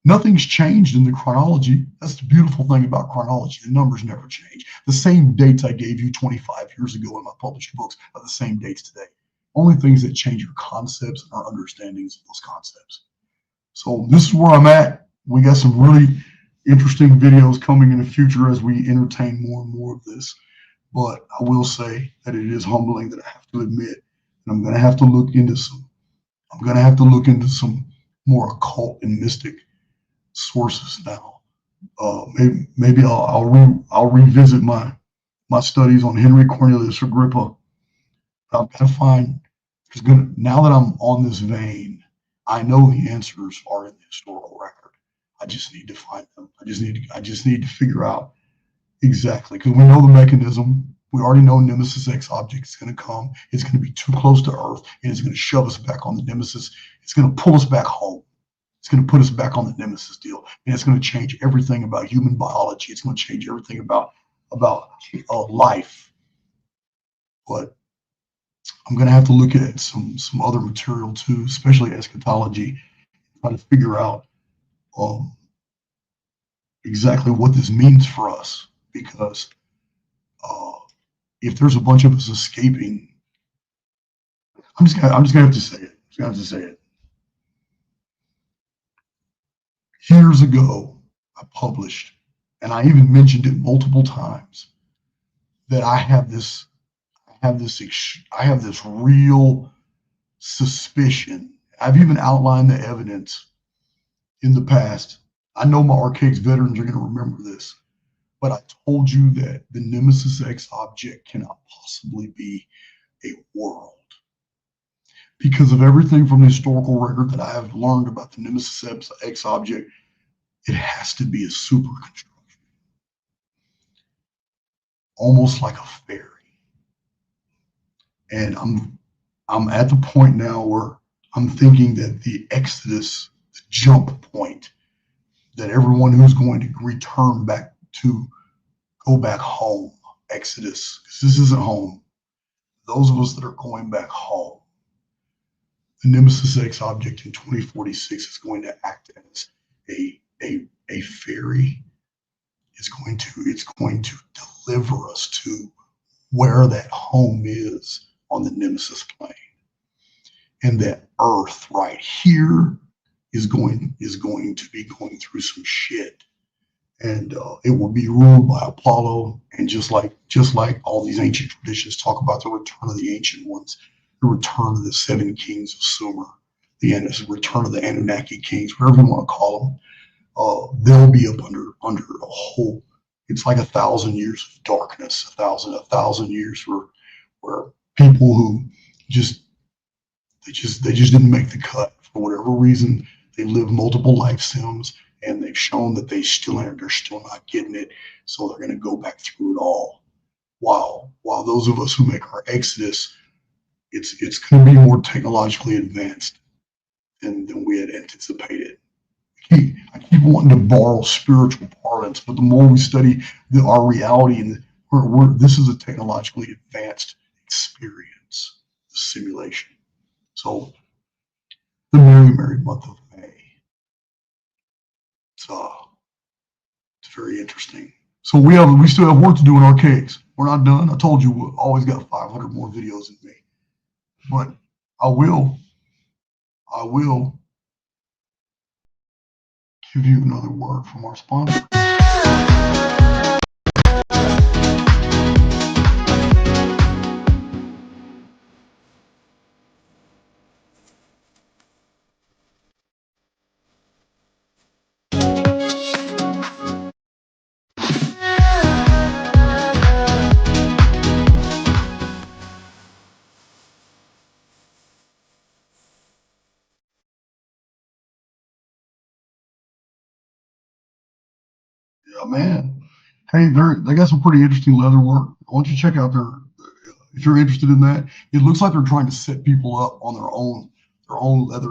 Nothing's changed in the chronology. That's the beautiful thing about chronology. The numbers never change. The same dates I gave you 25 years ago in my published books are the same dates today. Only things that change are concepts and our understandings of those concepts. So this is where I'm at. We got some really interesting videos coming in the future as we entertain more and more of this. But I will say that it is humbling that I have to admit that I'm going to have to look into some more occult and mystic sources now. Maybe I'll revisit my studies on Henry Cornelius Agrippa. I've got to find, now that I'm on this vein, I know the answers are in the historical record. I just need to find them. I just need to figure out exactly, because we know the mechanism. We already know Nemesis X object is going to come. It's going to be too close to Earth, and it's going to shove us back on the Nemesis. It's going to pull us back home. It's going to put us back on the Nemesis deal, and it's going to change everything about human biology. It's going to change everything about life. But I'm going to have to look at some other material too, especially eschatology, try to figure out exactly what this means for us. Because if there's a bunch of us escaping, I'm just gonna have to say it. Years ago, I published, and I even mentioned it multiple times, that I have this real suspicion. I've even outlined the evidence in the past. I know my archaic veterans are going to remember this, but I told you that the Nemesis X object cannot possibly be a world. Because of everything from the historical record that I have learned about the Nemesis X object, it has to be a super construction, almost like a fairy. And I'm at the point now where I'm thinking that the Exodus, the jump point, that everyone who's going to return back to go back home, Exodus, because this isn't home. Those of us that are going back home, the Nemesis X object in 2046 is going to act as a fairy. It's going to deliver us to where that home is on the Nemesis plane, and that Earth right here is going to be going through some shit, and it will be ruled by Apollo. And just like all these ancient traditions talk about the return of the ancient ones, the return of the 7 kings of Sumer, the return of the Anunnaki kings, whatever you want to call them. they'll be up under a whole. It's like 1,000 years of darkness, a thousand years where people who just they just didn't make the cut for whatever reason. They live multiple life sims, and they've shown that they're still not getting it. So they're going to go back through it all. While those of us who make our exodus, it's going to be more technologically advanced than we had anticipated. I keep wanting to borrow spiritual parlance, but the more we study our reality, and this is a technologically advanced experience, the simulation. So the merry month of May. It's very interesting. So we still have work to do in archaics. We're not done. I told you we always got 500 more videos in me, but I will give you another word from our sponsor. Yeah, man. Hey, they got some pretty interesting leather work. I want you to check out if you're interested in that. It looks like they're trying to set people up on their own leather.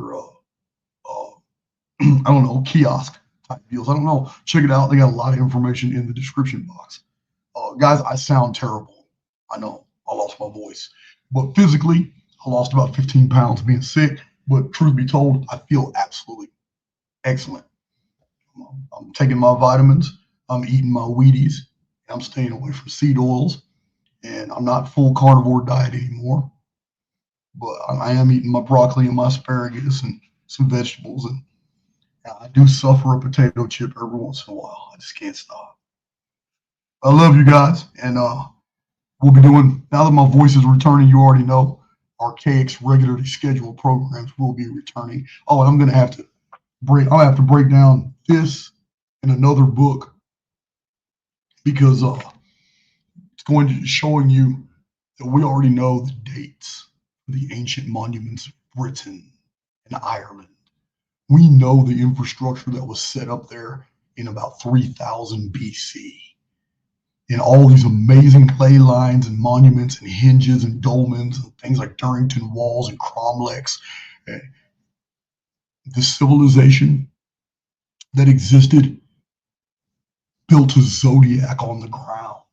I don't know, kiosk type deals. I don't know. Check it out. They got a lot of information in the description box. Guys, I sound terrible. I know. I lost my voice, but physically, I lost about 15 pounds being sick. But truth be told, I feel absolutely excellent. I'm taking my vitamins. I'm eating my Wheaties. I'm staying away from seed oils, and I'm not full carnivore diet anymore. But I am eating my broccoli and my asparagus and some vegetables, and I do suffer a potato chip every once in a while. I just can't stop. I love you guys, and we'll be doing, now that my voice is returning, you already know, Archaic's regularly scheduled programs will be returning. Oh, and I'm gonna have to break down this in another book, because it's going to be showing you that we already know the dates of the ancient monuments of Britain and Ireland. We know the infrastructure that was set up there in about 3000 BC. And all these amazing clay lines and monuments and hinges and dolmens and things like Durrington walls and cromlechs. The civilization that existed built a zodiac on the ground.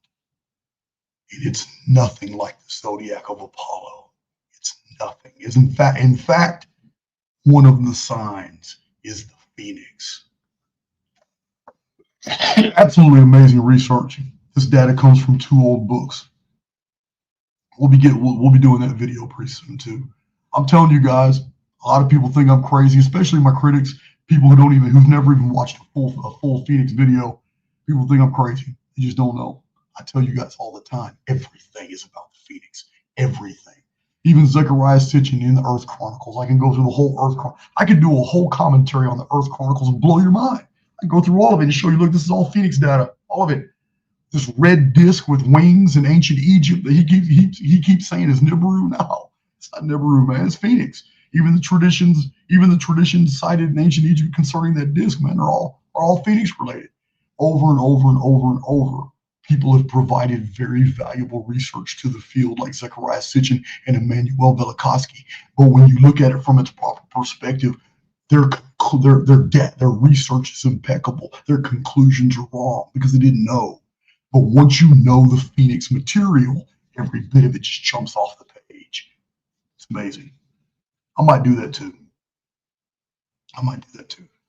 And it's nothing like the zodiac of Apollo. It's nothing. In fact, one of the signs is the phoenix. Absolutely amazing research. This data comes from 2 old books. We'll be doing that video pretty soon too. I'm telling you guys, a lot of people think I'm crazy, especially my critics, people who've never even watched a full Phoenix video. People think I'm crazy. They just don't know. I tell you guys all the time, everything is about the Phoenix. Everything. Even Zechariah Sitchin in the Earth Chronicles. I can go through the whole Earth. I could do a whole commentary on the Earth Chronicles and blow your mind. I can go through all of it and show you, look, this is all Phoenix data, all of it. This red disc with wings in ancient Egypt that he keeps saying is Nibiru. No, it's not Nibiru, man. It's Phoenix. Even the traditions cited in ancient Egypt concerning that disc, man, are all Phoenix related. Over and over and over and over, people have provided very valuable research to the field, like Zechariah Sitchin and Emanuel Velikovsky. But when you look at it from its proper perspective, their research is impeccable. Their conclusions are wrong because they didn't know. But once you know the Phoenix material, every bit of it just jumps off the page. It's amazing. I might do that too.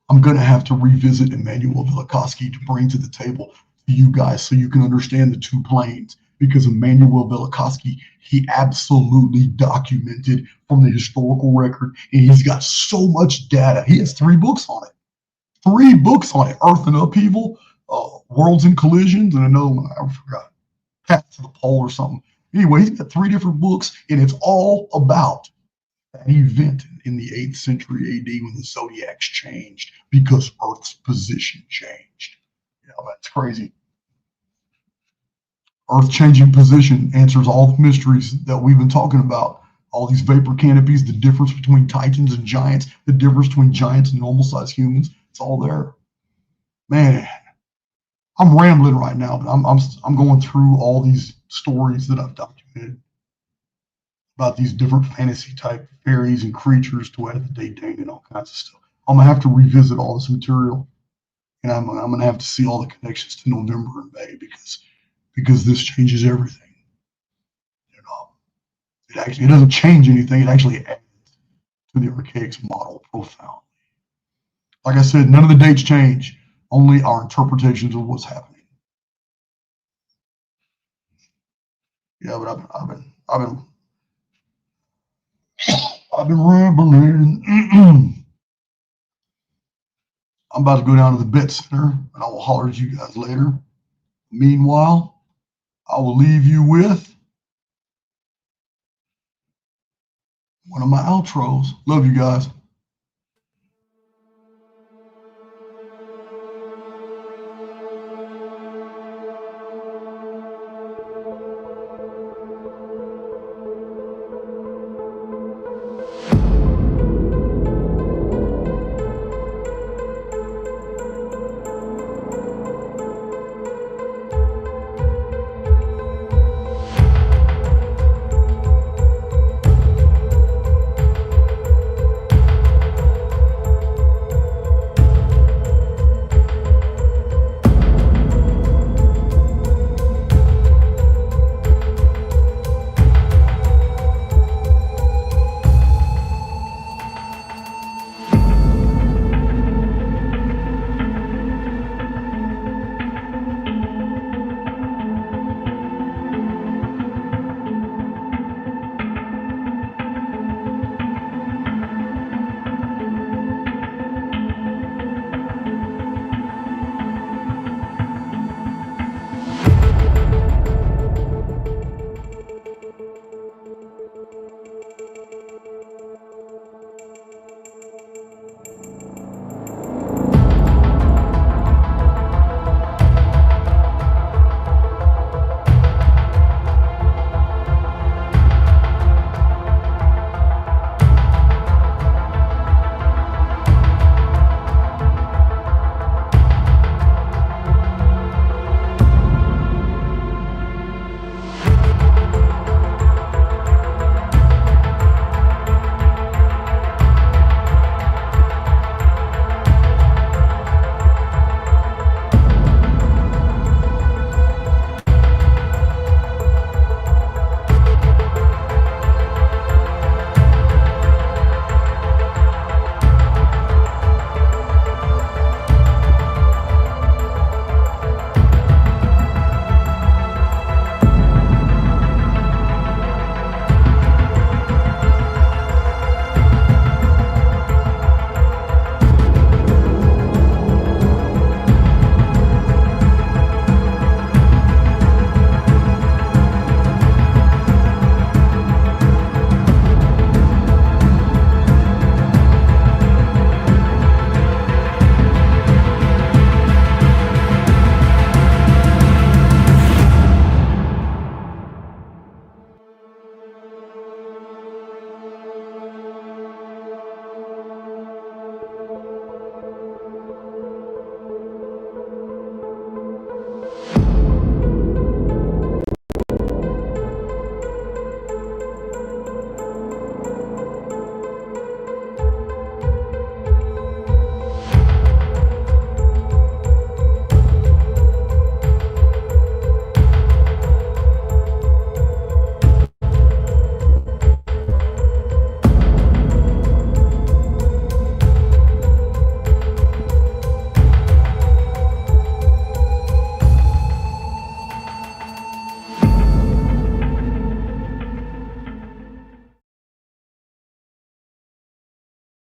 I'm going to have to revisit Emanuel Velikovsky to bring to the table to you guys so you can understand the 2 planes. Because Emanuel Velikovsky, he absolutely documented from the historical record, and he's got so much data. He has 3 books on it. 3 books on it. Earth in Upheaval, Worlds in Collisions, and another one I forgot, Path to the Pole or something. Anyway, he's got 3 different books, and it's all about that event in the 8th century AD when the zodiacs changed because Earth's position changed. Yeah, that's crazy. Earth changing position answers all the mysteries that we've been talking about. All these vapor canopies, the difference between titans and giants, the difference between giants and normal sized humans. It's all there. Man, I'm rambling right now, but I'm going through all these stories that I've documented about these different fantasy type fairies and creatures to add the date and all kinds of stuff. I'm gonna have to revisit all this material, and I'm gonna have to see all the connections to November and May because this changes everything. You know, it doesn't change anything. It actually adds to the archaics model profoundly. Like I said, none of the dates change, only our interpretations of what's happening. Yeah, but I've been rambling. I'm about to go down to the vet center, and I will holler at you guys later. Meanwhile, I will leave you with one of my outros. Love you guys.